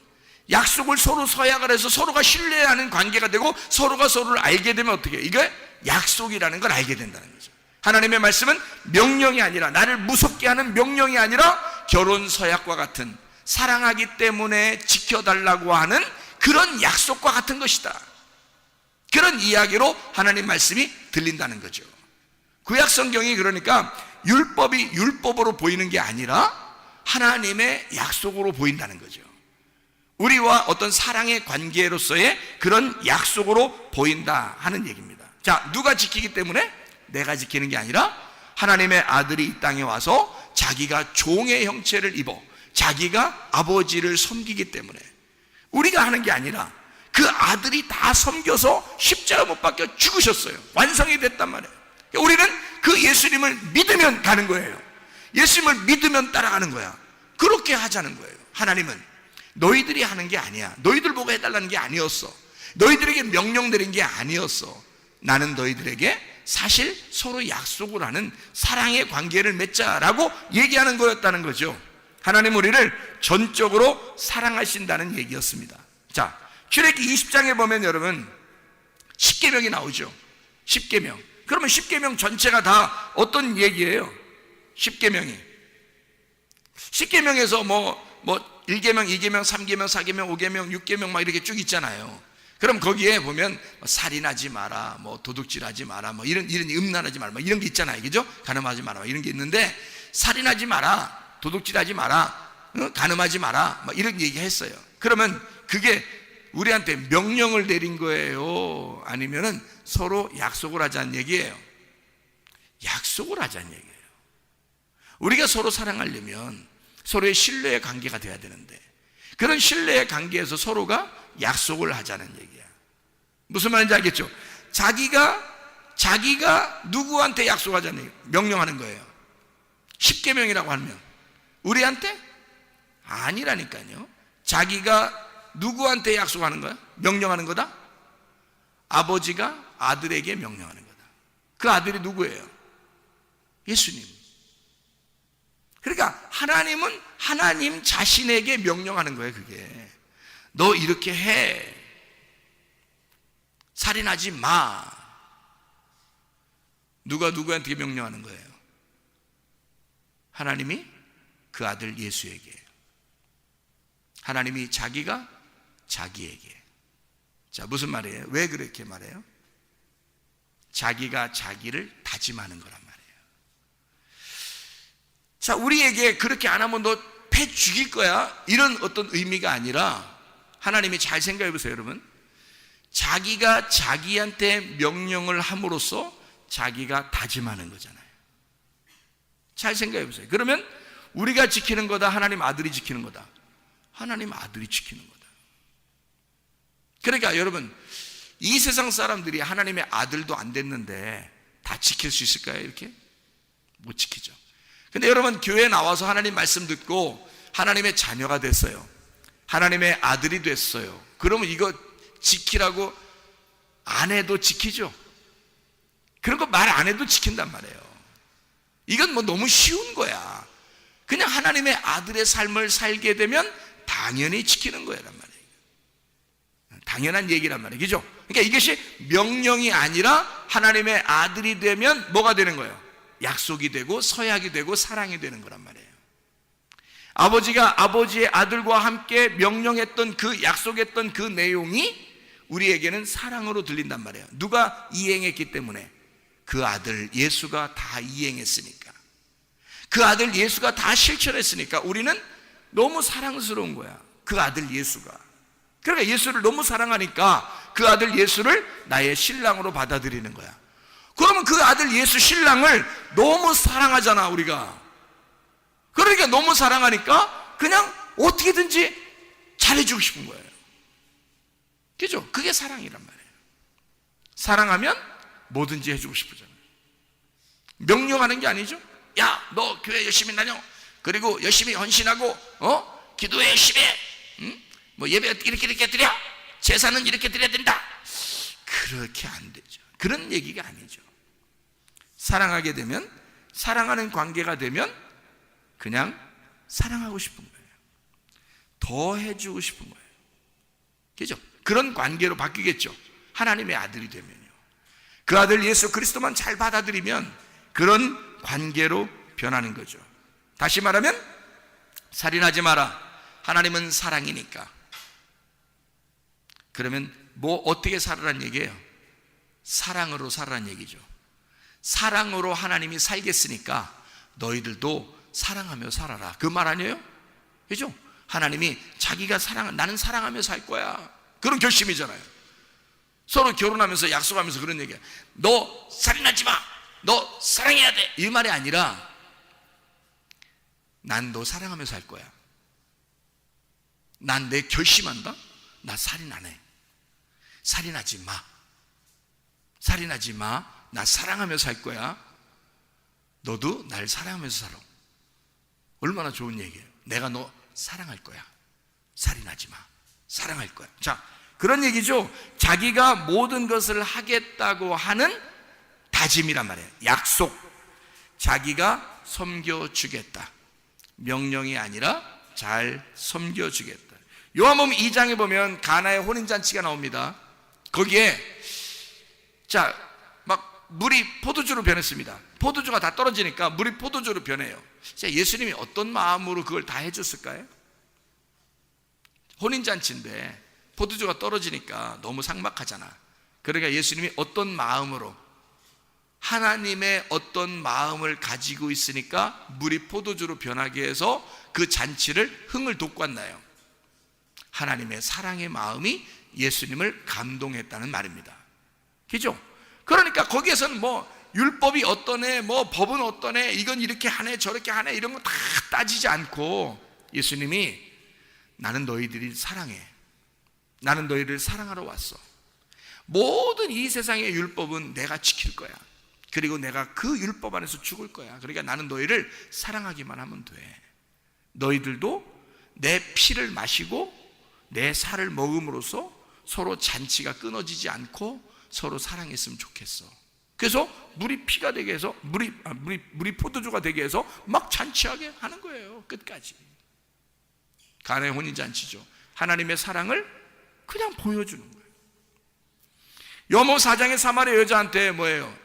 C: 약속을 서로 서약을 해서 서로가 신뢰하는 관계가 되고 서로가 서로를 알게 되면 어떻게 해요? 이게 약속이라는 걸 알게 된다는 거죠. 하나님의 말씀은 명령이 아니라, 나를 무섭게 하는 명령이 아니라 결혼 서약과 같은, 사랑하기 때문에 지켜달라고 하는 그런 약속과 같은 것이다. 그런 이야기로 하나님 말씀이 들린다는 거죠. 구약 성경이 그러니까 율법이 율법으로 보이는 게 아니라 하나님의 약속으로 보인다는 거죠. 우리와 어떤 사랑의 관계로서의 그런 약속으로 보인다 하는 얘기입니다. 자, 누가 지키기 때문에? 내가 지키는 게 아니라 하나님의 아들이 이 땅에 와서 자기가 종의 형체를 입어 자기가 아버지를 섬기기 때문에, 우리가 하는 게 아니라 그 아들이 다 섬겨서 십자가 못 박혀 죽으셨어요. 완성이 됐단 말이에요. 우리는 그 예수님을 믿으면 가는 거예요. 예수님을 믿으면 따라가는 거야. 그렇게 하자는 거예요. 하나님은 너희들이 하는 게 아니야. 너희들 보고 해달라는 게 아니었어. 너희들에게 명령 내린 게 아니었어. 나는 너희들에게 사실 서로 약속을 하는 사랑의 관계를 맺자라고 얘기하는 거였다는 거죠. 하나님 우리를 전적으로 사랑하신다는 얘기였습니다. 자, 출애굽기 20장에 보면 여러분 10계명이 나오죠. 10계명. 그러면 10계명 전체가 다 어떤 얘기예요? 10계명이 10계명에서 뭐 1계명, 2계명, 3계명, 4계명, 5계명, 6계명 막 이렇게 쭉 있잖아요. 그럼 거기에 보면 살인하지 마라, 뭐 도둑질하지 마라, 뭐 이런 음란하지 마라, 뭐 이런 게 있잖아요. 그죠? 간음하지 마라, 뭐 이런 게 있는데, 살인하지 마라, 도둑질하지 마라, 간음하지 마라, 뭐 이런 얘기 했어요. 그러면 그게 우리한테 명령을 내린 거예요? 아니면은 서로 약속을 하자는 얘기예요? 약속을 하자는 얘기예요. 우리가 서로 사랑하려면 서로의 신뢰의 관계가 돼야 되는데, 그런 신뢰의 관계에서 서로가 약속을 하자는 얘기야. 무슨 말인지 알겠죠? 자기가 누구한테 약속하자는 얘기예요? 명령하는 거예요. 10계명이라고 하면 우리한테? 아니라니까요. 자기가 누구한테 약속하는 거야? 명령하는 거다? 아버지가 아들에게 명령하는 거다. 그 아들이 누구예요? 예수님. 그러니까 하나님은 하나님 자신에게 명령하는 거예요. 그게 너 이렇게 해, 살인하지 마. 누가 누구한테 명령하는 거예요? 하나님이 그 아들 예수에게, 하나님이 자기가 자기에게. 자, 무슨 말이에요? 왜 그렇게 말해요? 자기가 자기를 다짐하는 거란 말이에요. 자, 우리에게 그렇게 안 하면 너 패 죽일 거야, 이런 어떤 의미가 아니라, 하나님이 잘 생각해 보세요, 여러분. 자기가 자기한테 명령을 함으로써 자기가 다짐하는 거잖아요. 잘 생각해 보세요. 그러면 우리가 지키는 거다, 하나님 아들이 지키는 거다? 하나님 아들이 지키는 거다. 그러니까 여러분, 이 세상 사람들이 하나님의 아들도 안 됐는데 다 지킬 수 있을까요? 이렇게? 못 지키죠. 근데 여러분, 교회에 나와서 하나님 말씀 듣고 하나님의 자녀가 됐어요, 하나님의 아들이 됐어요. 그러면 이거 지키라고 안 해도 지키죠. 그런 거 말 안 해도 지킨단 말이에요. 이건 뭐 너무 쉬운 거야. 그냥 하나님의 아들의 삶을 살게 되면 당연히 지키는 거란 말이에요. 당연한 얘기란 말이에요. 그죠? 그러니까 이것이 명령이 아니라 하나님의 아들이 되면 뭐가 되는 거예요? 약속이 되고 서약이 되고 사랑이 되는 거란 말이에요. 아버지가 아버지의 아들과 함께 명령했던 그 약속했던 그 내용이 우리에게는 사랑으로 들린단 말이에요. 누가 이행했기 때문에? 그 아들 예수가 다 이행했으니까, 그 아들 예수가 다 실천했으니까 우리는 너무 사랑스러운 거야, 그 아들 예수가. 그러니까 예수를 너무 사랑하니까 그 아들 예수를 나의 신랑으로 받아들이는 거야. 그러면 그 아들 예수 신랑을 너무 사랑하잖아, 우리가. 그러니까 너무 사랑하니까 그냥 어떻게든지 잘해주고 싶은 거예요. 그죠? 그게 사랑이란 말이에요. 사랑하면 뭐든지 해주고 싶으잖아요. 명령하는 게 아니죠. 야, 너 교회 열심히 다녀, 그리고 열심히 헌신하고 기도회 열심히 해, 뭐 예배 이렇게 드려, 제사는 이렇게 드려야 된다. 그렇게 안 되죠. 그런 얘기가 아니죠. 사랑하게 되면, 사랑하는 관계가 되면 그냥 사랑하고 싶은 거예요. 더 해주고 싶은 거예요. 그죠? 그런 관계로 바뀌겠죠. 하나님의 아들이 되면요. 그 아들 예수 그리스도만 잘 받아들이면 그런 관계로 변하는 거죠. 다시 말하면 살인하지 마라, 하나님은 사랑이니까. 그러면 뭐 어떻게 살아란 얘기예요? 사랑으로 살아란 얘기죠. 사랑으로 하나님이 살겠으니까 너희들도 사랑하며 살아라, 그 말 아니에요? 그죠? 하나님이 자기가 나는 사랑하며 살 거야, 그런 결심이잖아요. 서로 결혼하면서 약속하면서 그런 얘기야. 너 살인하지 마, 너 사랑해야 돼, 이 말이 아니라 난 너 사랑하며 살 거야. 난 내 결심한다. 나 살인 안 해. 살인하지 마. 살인하지 마. 나 사랑하며 살 거야. 너도 날 사랑하면서 살아. 얼마나 좋은 얘기예요. 내가 너 사랑할 거야. 살인하지 마. 사랑할 거야. 자, 그런 얘기죠. 자기가 모든 것을 하겠다고 하는 다짐이란 말이에요. 약속. 자기가 섬겨주겠다. 명령이 아니라 잘 섬겨주겠다. 요한복음 2장에 보면 가나의 혼인잔치가 나옵니다. 거기에 막 물이 포도주로 변했습니다. 포도주가 다 떨어지니까 물이 포도주로 변해요. 예수님이 어떤 마음으로 그걸 다 해줬을까요? 혼인잔치인데 포도주가 떨어지니까 너무 삭막하잖아. 그러니까 예수님이 어떤 마음으로, 하나님의 어떤 마음을 가지고 있으니까 물이 포도주로 변하게 해서 그 잔치를 흥을 돋고 왔나요? 하나님의 사랑의 마음이 예수님을 감동했다는 말입니다. 그죠? 그러니까 거기에서는 뭐 율법이 어떠네, 뭐 법은 어떠네, 이건 이렇게 하네 저렇게 하네, 이런 거 다 따지지 않고 예수님이 나는 너희들이 사랑해, 나는 너희를 사랑하러 왔어. 모든 이 세상의 율법은 내가 지킬 거야. 그리고 내가 그 율법 안에서 죽을 거야. 그러니까 나는 너희를 사랑하기만 하면 돼. 너희들도 내 피를 마시고 내 살을 먹음으로써 서로 잔치가 끊어지지 않고 서로 사랑했으면 좋겠어. 그래서 물이 피가 되게 해서 물이 포도주가 되게 해서 막 잔치하게 하는 거예요. 끝까지. 가나의 혼인잔치죠. 하나님의 사랑을 그냥 보여주는 거예요. 여모 4장의 사마리아 여자한테 뭐예요?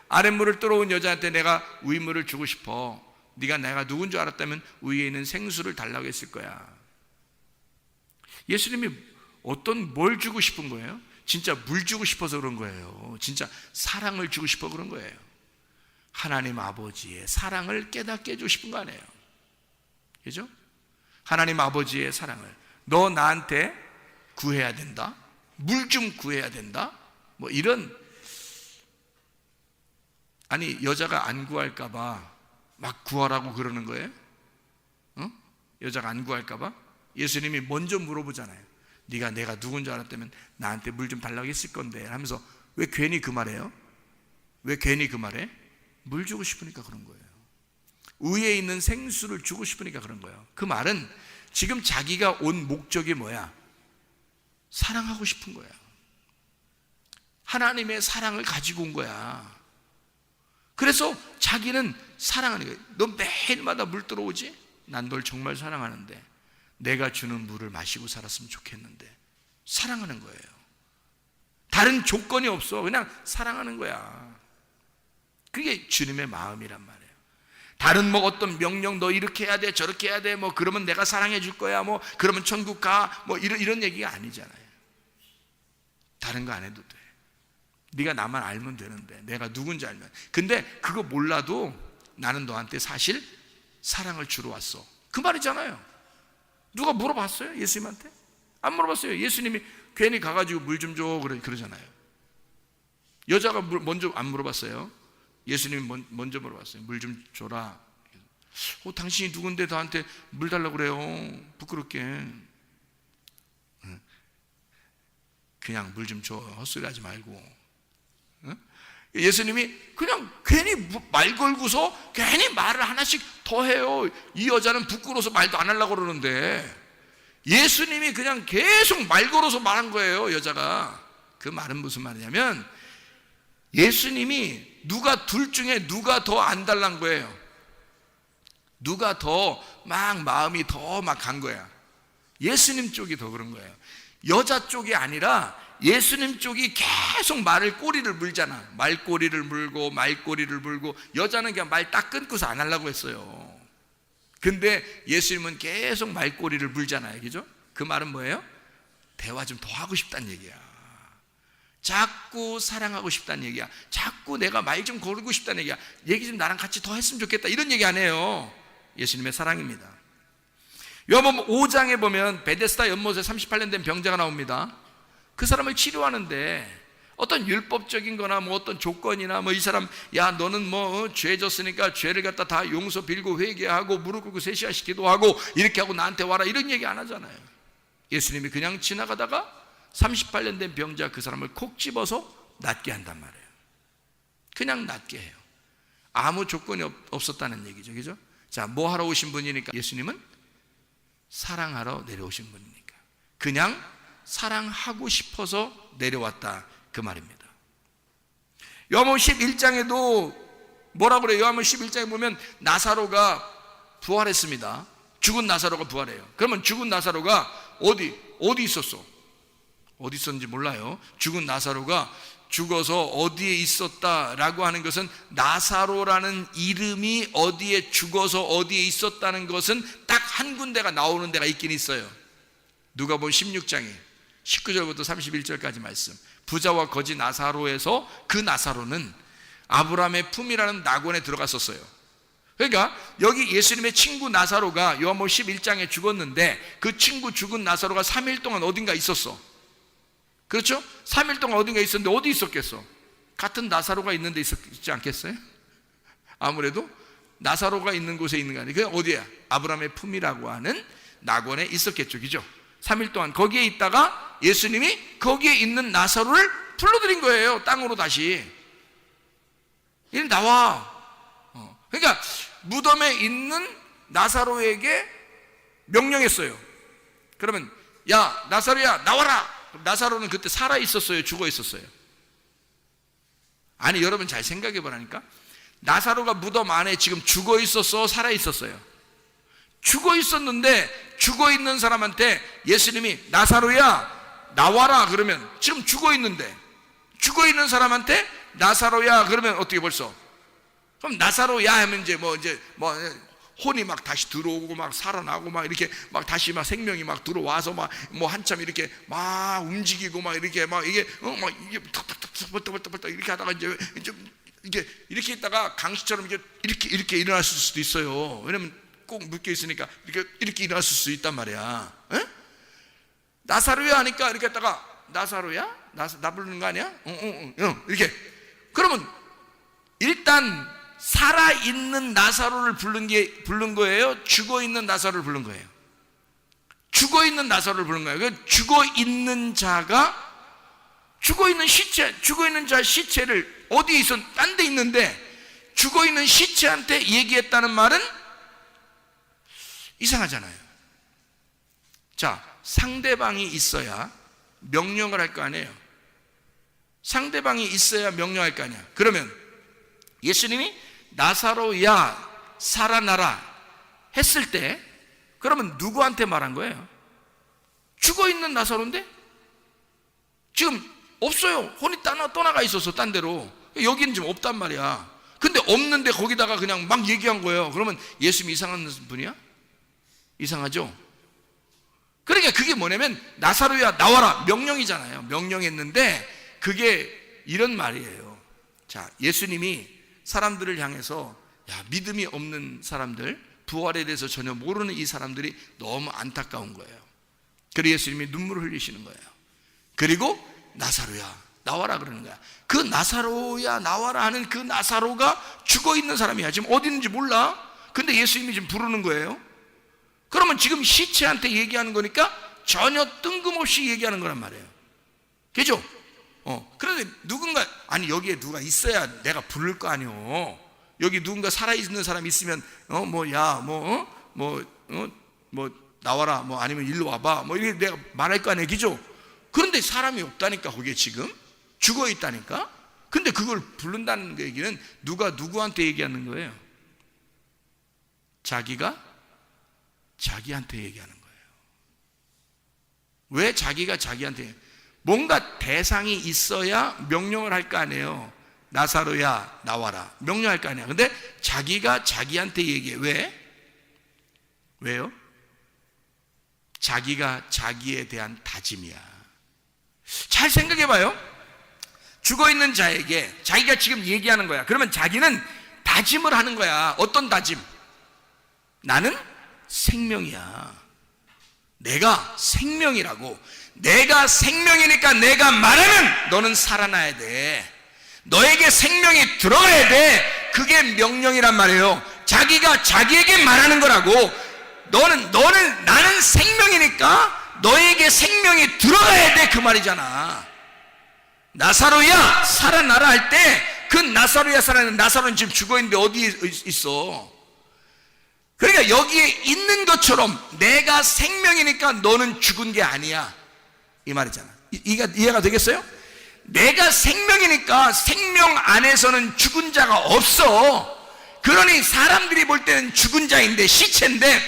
C: 아랫물을 들어온 여자한테 내가 우유물을 주고 싶어. 네가 내가 누군 줄 알았다면 위에 있는 생수를 달라고 했을 거야. 예수님이 뭘 주고 싶은 거예요? 진짜 물 주고 싶어서 그런 거예요. 진짜 사랑을 주고 싶어 그런 거예요. 하나님 아버지의 사랑을 깨닫게 해주고 싶은 거 아니에요. 그죠? 하나님 아버지의 사랑을 너 나한테 구해야 된다, 물 좀 구해야 된다, 뭐 이런. 아니 여자가 안 구할까 봐 막 구하라고 그러는 거예요? 여자가 안 구할까 봐? 예수님이 먼저 물어보잖아요. 네가 내가 누군 줄 알았다면 나한테 물 좀 달라고 했을 건데 하면서 왜 괜히 그 말해요? 왜 괜히 그 말해? 물 주고 싶으니까 그런 거예요. 위에 있는 생수를 주고 싶으니까 그런 거예요. 그 말은 지금 자기가 온 목적이 뭐야? 사랑하고 싶은 거야. 하나님의 사랑을 가지고 온 거야. 그래서 자기는 사랑하는 거예요. 너 매일마다 물 들어오지? 난 널 정말 사랑하는데 내가 주는 물을 마시고 살았으면 좋겠는데. 사랑하는 거예요. 다른 조건이 없어. 그냥 사랑하는 거야. 그게 주님의 마음이란 말이에요. 다른 뭐 어떤 명령, 너 이렇게 해야 돼, 저렇게 해야 돼, 뭐 그러면 내가 사랑해 줄 거야, 뭐 그러면 천국 가, 뭐 이런 얘기가 아니잖아요. 다른 거 안 해도 돼. 네가 나만 알면 되는데, 내가 누군지 알면. 근데 그거 몰라도 나는 너한테 사실 사랑을 주러 왔어. 그 말이잖아요. 누가 물어봤어요? 예수님한테? 안 물어봤어요. 예수님이 괜히 가가지고 물 좀 줘 그러잖아요. 여자가 먼저 안 물어봤어요. 예수님이 먼저 물어봤어요. 물 좀 줘라. 당신이 누군데 나한테 물 달라고 그래요? 부끄럽게. 그냥 물 좀 줘. 헛소리 하지 말고. 예수님이 그냥 괜히 말 걸고서 괜히 말을 하나씩 더 해요. 이 여자는 부끄러워서 말도 안 하려고 그러는데 예수님이 그냥 계속 말 걸어서 말한 거예요. 여자가. 그 말은 무슨 말이냐면 예수님이 둘 중에 누가 더 안 달란 거예요. 누가 더 막 마음이 더 막 간 거야. 예수님 쪽이 더 그런 거예요. 여자 쪽이 아니라 예수님 쪽이 계속 꼬리를 물잖아. 말꼬리를 물고 여자는 그냥 말 딱 끊고서 안 하려고 했어요. 근데 예수님은 계속 말꼬리를 물잖아요. 그죠? 그 말은 뭐예요? 대화 좀 더 하고 싶다는 얘기야. 자꾸 사랑하고 싶다는 얘기야. 자꾸 내가 말 좀 걸고 싶다는 얘기야. 얘기 좀 나랑 같이 더 했으면 좋겠다, 이런 얘기 안 해요. 예수님의 사랑입니다. 요한복음 5장에 보면 베데스다 연못에 38년 된 병자가 나옵니다. 그 사람을 치료하는데 어떤 율법적인 거나 뭐 어떤 조건이나 뭐 이 사람, 야 너는 뭐 죄 졌으니까 죄를 갖다 다 용서 빌고 회개하고 무릎 꿇고 3시간씩 기도하고 이렇게 하고 나한테 와라, 이런 얘기 안 하잖아요. 예수님이 그냥 지나가다가 38년 된 병자 그 사람을 콕 집어서 낫게 한단 말이에요. 그냥 낫게 해요. 아무 조건이 없었다는 얘기죠. 그죠? 자, 뭐 하러 오신 분이니까? 예수님은 사랑하러 내려오신 분이니까 그냥 사랑하고 싶어서 내려왔다, 그 말입니다. 요한복음 11장에도 뭐라고 그래요? 요한복음 11장에 보면 나사로가 부활했습니다. 죽은 나사로가 부활해요. 그러면 죽은 나사로가 어디 있었어? 어디 있었는지 몰라요. 죽은 나사로가 죽어서 어디에 있었다라고 하는 것은, 나사로라는 이름이 어디에 죽어서 어디에 있었다는 것은 딱 한 군데가 나오는 데가 있긴 있어요. 누가복음 16장에 19절부터 31절까지 말씀. 부자와 거지 나사로에서 그 나사로는 아브라함의 품이라는 낙원에 들어갔었어요. 그러니까 여기 예수님의 친구 나사로가 요한복음 11장에 죽었는데 그 친구 죽은 나사로가 3일 동안 어딘가 있었어. 그렇죠? 3일 동안 어딘가 있었는데 어디 있었겠어? 같은 나사로가 있는 데 있었지 않겠어요? 아무래도 나사로가 있는 곳에 있는 거 아니에요. 그게 어디야? 아브라함의 품이라고 하는 낙원에 있었겠죠. 그죠? 3일 동안 거기에 있다가 예수님이 거기에 있는 나사로를 불러들인 거예요. 땅으로 다시. 일 나와. 그러니까 무덤에 있는 나사로에게 명령했어요. 그러면 야 나사로야 나와라. 나사로는 그때 살아 있었어요, 죽어 있었어요? 아니 여러분 잘 생각해 보라니까. 나사로가 무덤 안에 지금 죽어 있었어, 살아 있었어요? 죽어 있었는데 죽어 있는 사람한테 예수님이 나사로야 나와라 그러면, 지금 죽어 있는데 죽어 있는 사람한테 나사로야 그러면 어떻게 벌써? 그럼 나사로야 하면 이제 뭐 혼이 막 다시 들어오고 막 살아나고 막 이렇게 막 다시 막 생명이 막 들어와서 막 뭐 한참 이렇게 막 움직이고 막 이렇게 막 이게 막 이게 벌떡벌떡 이렇게 하다가 이제 이렇게 있다가 강시처럼 이렇게 일어났을 수도 있어요. 왜냐면 꼭 묶여 있으니까 이렇게 일어났을 수 있단 말이야. 에? 나사로야 하니까 이렇게 했다가 나사로야? 나 부르는 거 아니야? 이렇게. 그러면 일단 살아있는 나사로를 부른 거예요? 죽어있는 나사로를 부른 거예요? 죽어있는 나사로를 부른 거예요. 죽어있는 자가, 죽어있는 자 시체를 어디에 있어? 딴 데 있는데 죽어있는 시체한테 얘기했다는 말은 이상하잖아요. 자, 상대방이 있어야 명령을 할 거 아니에요. 상대방이 있어야 명령할 거 아니야. 그러면 예수님이 나사로야 살아나라 했을 때 그러면 누구한테 말한 거예요? 죽어있는 나사로인데 지금 없어요. 혼이 떠나가 있어서 딴 데로. 여기는 지금 없단 말이야. 근데 없는데 거기다가 그냥 막 얘기한 거예요. 그러면 예수님이 이상한 분이야? 이상하죠? 그러니까 그게 뭐냐면 나사로야 나와라 명령이잖아요. 명령했는데 그게 이런 말이에요. 자, 예수님이 사람들을 향해서 믿음이 없는 사람들, 부활에 대해서 전혀 모르는 이 사람들이 너무 안타까운 거예요. 그래서 예수님이 눈물을 흘리시는 거예요. 그리고 나사로야 나와라 그러는 거야. 그 나사로야 나와라 하는 그 나사로가 죽어있는 사람이야. 지금 어디 있는지 몰라. 근데 예수님이 지금 부르는 거예요. 그러면 지금 시체한테 얘기하는 거니까 전혀 뜬금없이 얘기하는 거란 말이에요. 그죠? 그런데 누군가, 아니 여기에 누가 있어야 내가 부를 거 아니오. 여기 누군가 살아있는 사람이 있으면 나와라 아니면 일로 와봐 이렇게 내가 말할 거 아니에요. 그죠? 그런데 사람이 없다니까. 거기에 지금 죽어 있다니까. 근데 그걸 부른다는 얘기는 누가 누구한테 얘기하는 거예요? 자기가 자기한테 얘기하는 거예요. 왜 자기가 자기한테? 뭔가 대상이 있어야 명령을 할 거 아니에요. 나사로야 나와라 명령할 거 아니야. 근데 자기가 자기한테 얘기해. 왜요? 자기가 자기에 대한 다짐이야. 잘 생각해 봐요. 죽어있는 자에게 자기가 지금 얘기하는 거야. 그러면 자기는 다짐을 하는 거야. 어떤 다짐? 나는 생명이야. 내가 생명이라고. 내가 생명이니까 내가 말하면 너는 살아나야 돼. 너에게 생명이 들어가야 돼. 그게 명령이란 말이에요. 자기가 자기에게 말하는 거라고. 나는 생명이니까 너에게 생명이 들어가야 돼. 그 말이잖아. 나사로야 살아나라 할 때 그 나사로야 살아나는 나사로는 지금 죽어있는데 어디에 있어? 그러니까 여기에 있는 것처럼 내가 생명이니까 너는 죽은 게 아니야 이 말이잖아. 이해가 되겠어요? 내가 생명이니까 생명 안에서는 죽은 자가 없어. 그러니 사람들이 볼 때는 죽은 자인데 시체인데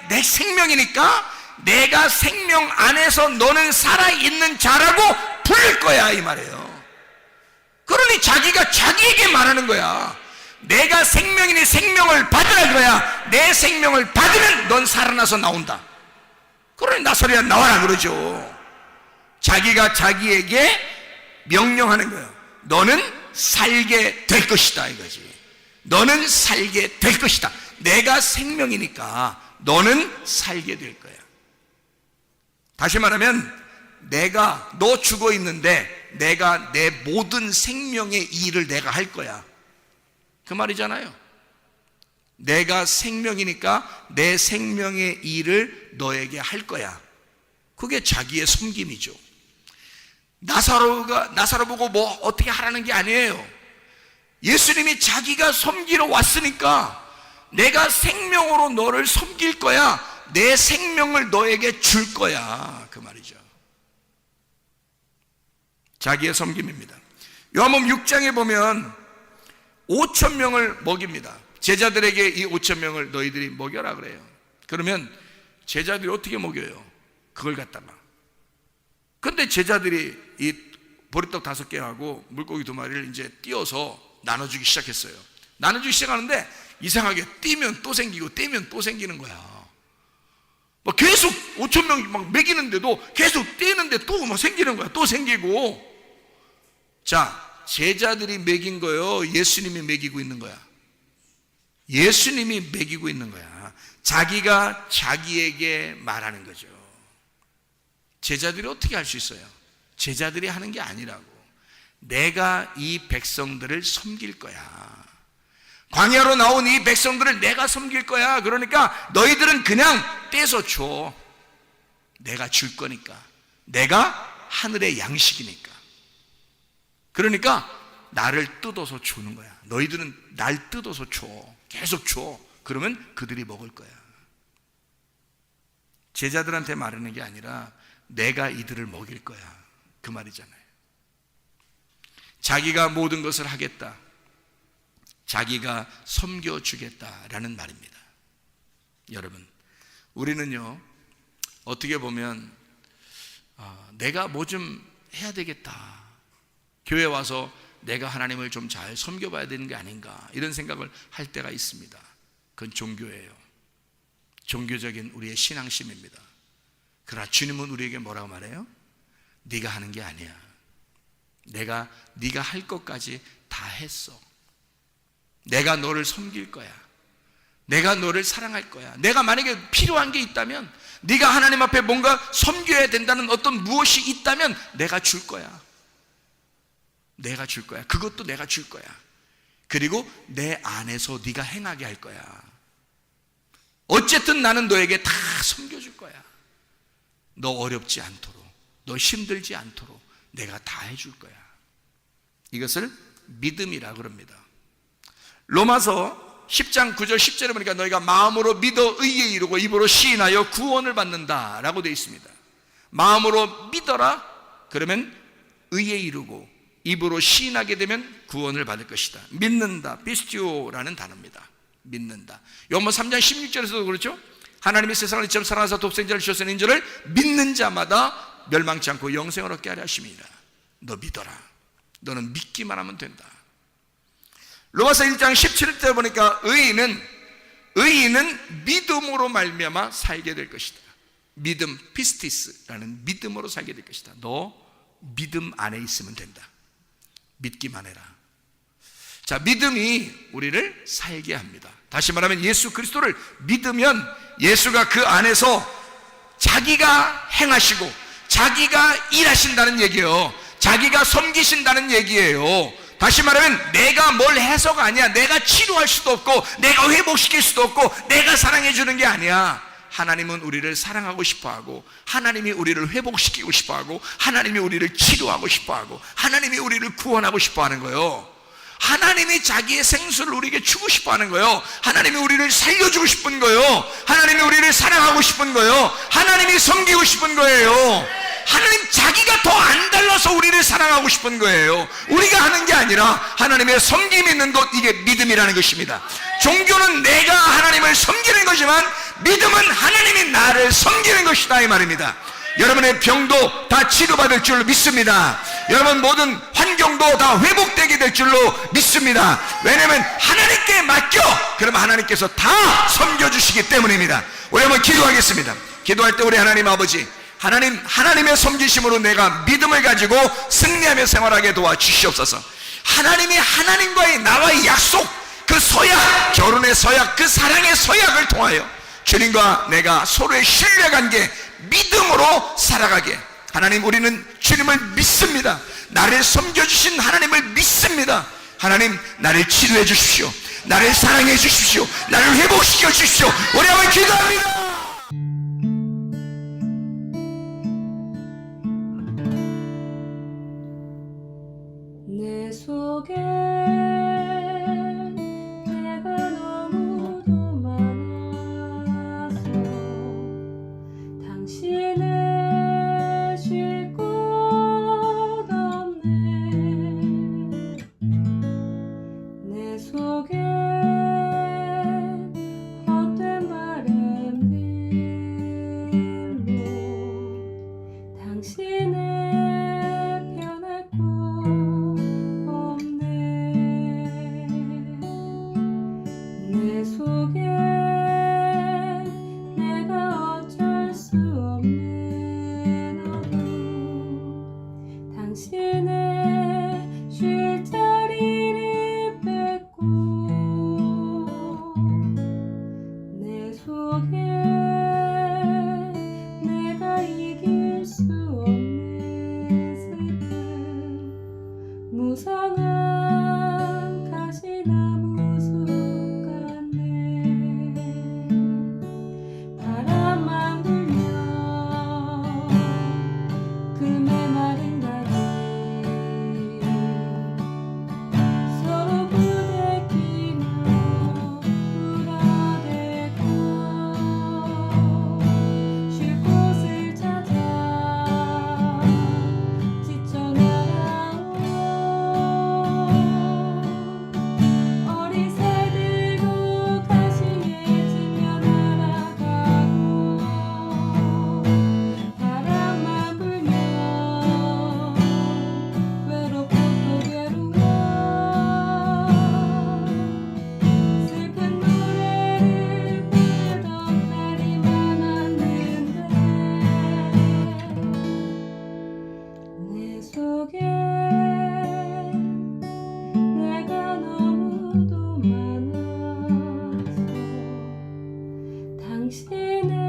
C: 내 생명이니까 내가 생명 안에서 너는 살아있는 자라고 부를 거야 이 말이에요. 그러니 자기가 자기에게 말하는 거야. 내가 생명이니 생명을 받으라 그거야. 내 생명을 받으면 넌 살아나서 나온다. 그러니 나사로야 나와라 그러죠. 자기가 자기에게 명령하는 거예요. 너는 살게 될 것이다 이거지. 너는 살게 될 것이다. 내가 생명이니까 너는 살게 될 거야. 다시 말하면 너 죽어 있는데 내가 내 모든 생명의 일을 내가 할 거야 그 말이잖아요. 내가 생명이니까 내 생명의 일을 너에게 할 거야. 그게 자기의 섬김이죠. 나사로 보고 뭐 어떻게 하라는 게 아니에요. 예수님이 자기가 섬기러 왔으니까 내가 생명으로 너를 섬길 거야. 내 생명을 너에게 줄 거야, 그 말이죠. 자기의 섬김입니다. 요한복음 6장에 보면 5,000명을 먹입니다. 제자들에게 이 5,000명을 너희들이 먹여라 그래요. 그러면 제자들이 어떻게 먹여요? 그걸 갖다가. 근데 제자들이 이 보리떡 5개하고 물고기 2마리를 이제 띄어서 나눠주기 시작했어요. 나눠주기 시작하는데 이상하게 띄면 또 생기고 띄면 또 생기는 거야. 막 계속 5,000명 막 먹이는데도 계속 띄는데 또 막 생기는 거야. 또 생기고. 자, 제자들이 먹인 거요, 예수님이 먹이고 있는 거야. 예수님이 먹이고 있는 거야. 자기가 자기에게 말하는 거죠. 제자들이 어떻게 할 수 있어요? 제자들이 하는 게 아니라고. 내가 이 백성들을 섬길 거야. 광야로 나온 이 백성들을 내가 섬길 거야. 그러니까 너희들은 그냥 떼서 줘. 내가 줄 거니까. 내가 하늘의 양식이니까. 그러니까 나를 뜯어서 주는 거야. 너희들은 날 뜯어서 줘. 계속 줘. 그러면 그들이 먹을 거야. 제자들한테 말하는 게 아니라 내가 이들을 먹일 거야, 그 말이잖아요. 자기가 모든 것을 하겠다, 자기가 섬겨주겠다라는 말입니다. 여러분, 우리는요, 어떻게 보면 내가 뭐 좀 해야 되겠다, 교회 와서 내가 하나님을 좀 잘 섬겨봐야 되는 게 아닌가, 이런 생각을 할 때가 있습니다. 그건 종교예요. 종교적인 우리의 신앙심입니다. 그러나 주님은 우리에게 뭐라고 말해요? 네가 하는 게 아니야. 네가 할 것까지 다 했어. 내가 너를 섬길 거야. 내가 너를 사랑할 거야. 내가 만약에 필요한 게 있다면, 네가 하나님 앞에 뭔가 섬겨야 된다는 어떤 무엇이 있다면 내가 줄 거야. 내가 줄 거야. 그것도 내가 줄 거야. 그리고 내 안에서 네가 행하게 할 거야. 어쨌든 나는 너에게 다 섬겨줄 거야. 너 어렵지 않도록, 너 힘들지 않도록 내가 다 해줄 거야. 이것을 믿음이라 그럽니다. 로마서 10장 9절 10절에 보니까 너희가 마음으로 믿어 의에 이르고 입으로 시인하여 구원을 받는다 라고 되어 있습니다. 마음으로 믿어라, 그러면 의에 이르고 입으로 시인하게 되면 구원을 받을 것이다. 믿는다, 피스티오라는 단어입니다. 믿는다. 요한복음 3장 16절에서도 그렇죠. 하나님이 세상을 이처럼 사랑하사 독생자를 주셨으니 인자를 믿는 자마다 멸망치 않고 영생을 얻게 하려 하심이라. 너 믿어라. 너는 믿기만 하면 된다. 로마서 1장 17절 보니까 의인은 믿음으로 말미암아 살게 될 것이다. 믿음, 피스티스라는 믿음으로 살게 될 것이다. 너 믿음 안에 있으면 된다. 믿기만 해라. 자, 믿음이 우리를 살게 합니다. 다시 말하면 예수 그리스도를 믿으면 예수가 그 안에서 자기가 행하시고 자기가 일하신다는 얘기예요. 자기가 섬기신다는 얘기예요. 다시 말하면 내가 뭘 해서가 아니야. 내가 치료할 수도 없고 내가 회복시킬 수도 없고 내가 사랑해 주는 게 아니야. 하나님은 우리를 사랑하고 싶어하고 하나님이 우리를 회복시키고 싶어하고 하나님이 우리를 치료하고 싶어하고 하나님이 우리를 구원하고 싶어하는 거예요. 하나님이 자기의 생수를 우리에게 주고 싶어하는 거예요. 하나님이 우리를 살려주고 싶은 거예요. 하나님이 우리를 사랑하고 싶은 거예요. 하나님이 섬기고 싶은 거예요. 하나님 자기가 더 안 달라서 우리를 사랑하고 싶은 거예요. 우리가 하는 게 아니라 하나님의 섬김이 있는 것, 이게 믿음이라는 것입니다. 종교는 내가 하나님을 섬기는 거지만 믿음은 하나님이 나를 섬기는 것이다, 이 말입니다. 여러분의 병도 다 치료받을 줄로 믿습니다. 여러분 모든 환경도 다 회복되게 될 줄로 믿습니다. 왜냐하면 하나님께 맡겨, 그러면 하나님께서 다 섬겨주시기 때문입니다. 우리 한번 기도하겠습니다. 기도할 때 우리 하나님 아버지, 하나님의 섬기심으로 내가 믿음을 가지고 승리하며 생활하게 도와주시옵소서. 하나님이 하나님과의 나와의 약속, 그 서약, 결혼의 서약, 그 사랑의 서약을 통하여 주님과 내가 서로의 신뢰관계, 믿음으로 살아가게. 하나님, 우리는 주님을 믿습니다. 나를 섬겨주신 하나님을 믿습니다. 하나님, 나를 치료해 주십시오. 나를 사랑해 주십시오. 나를 회복시켜 주십시오. 우리 한번 기도합니다.
D: 내 속에 내가 너무도 많아서 속에 내가 이길 수 없는 슬픔 무성한 가시나무 숲 같네 바람만 불면 그 메마른 가지 서로 부대끼며 울어대고 쉴 곳을 찾아 지쳐 날아온 어리새들도 가시에 질려 날아가고 바람만 불면 외롭고 또 괴로워 슬픈 노래를 부르던 날이 많았는데 내 속에 내가 너무도 많아서 당신의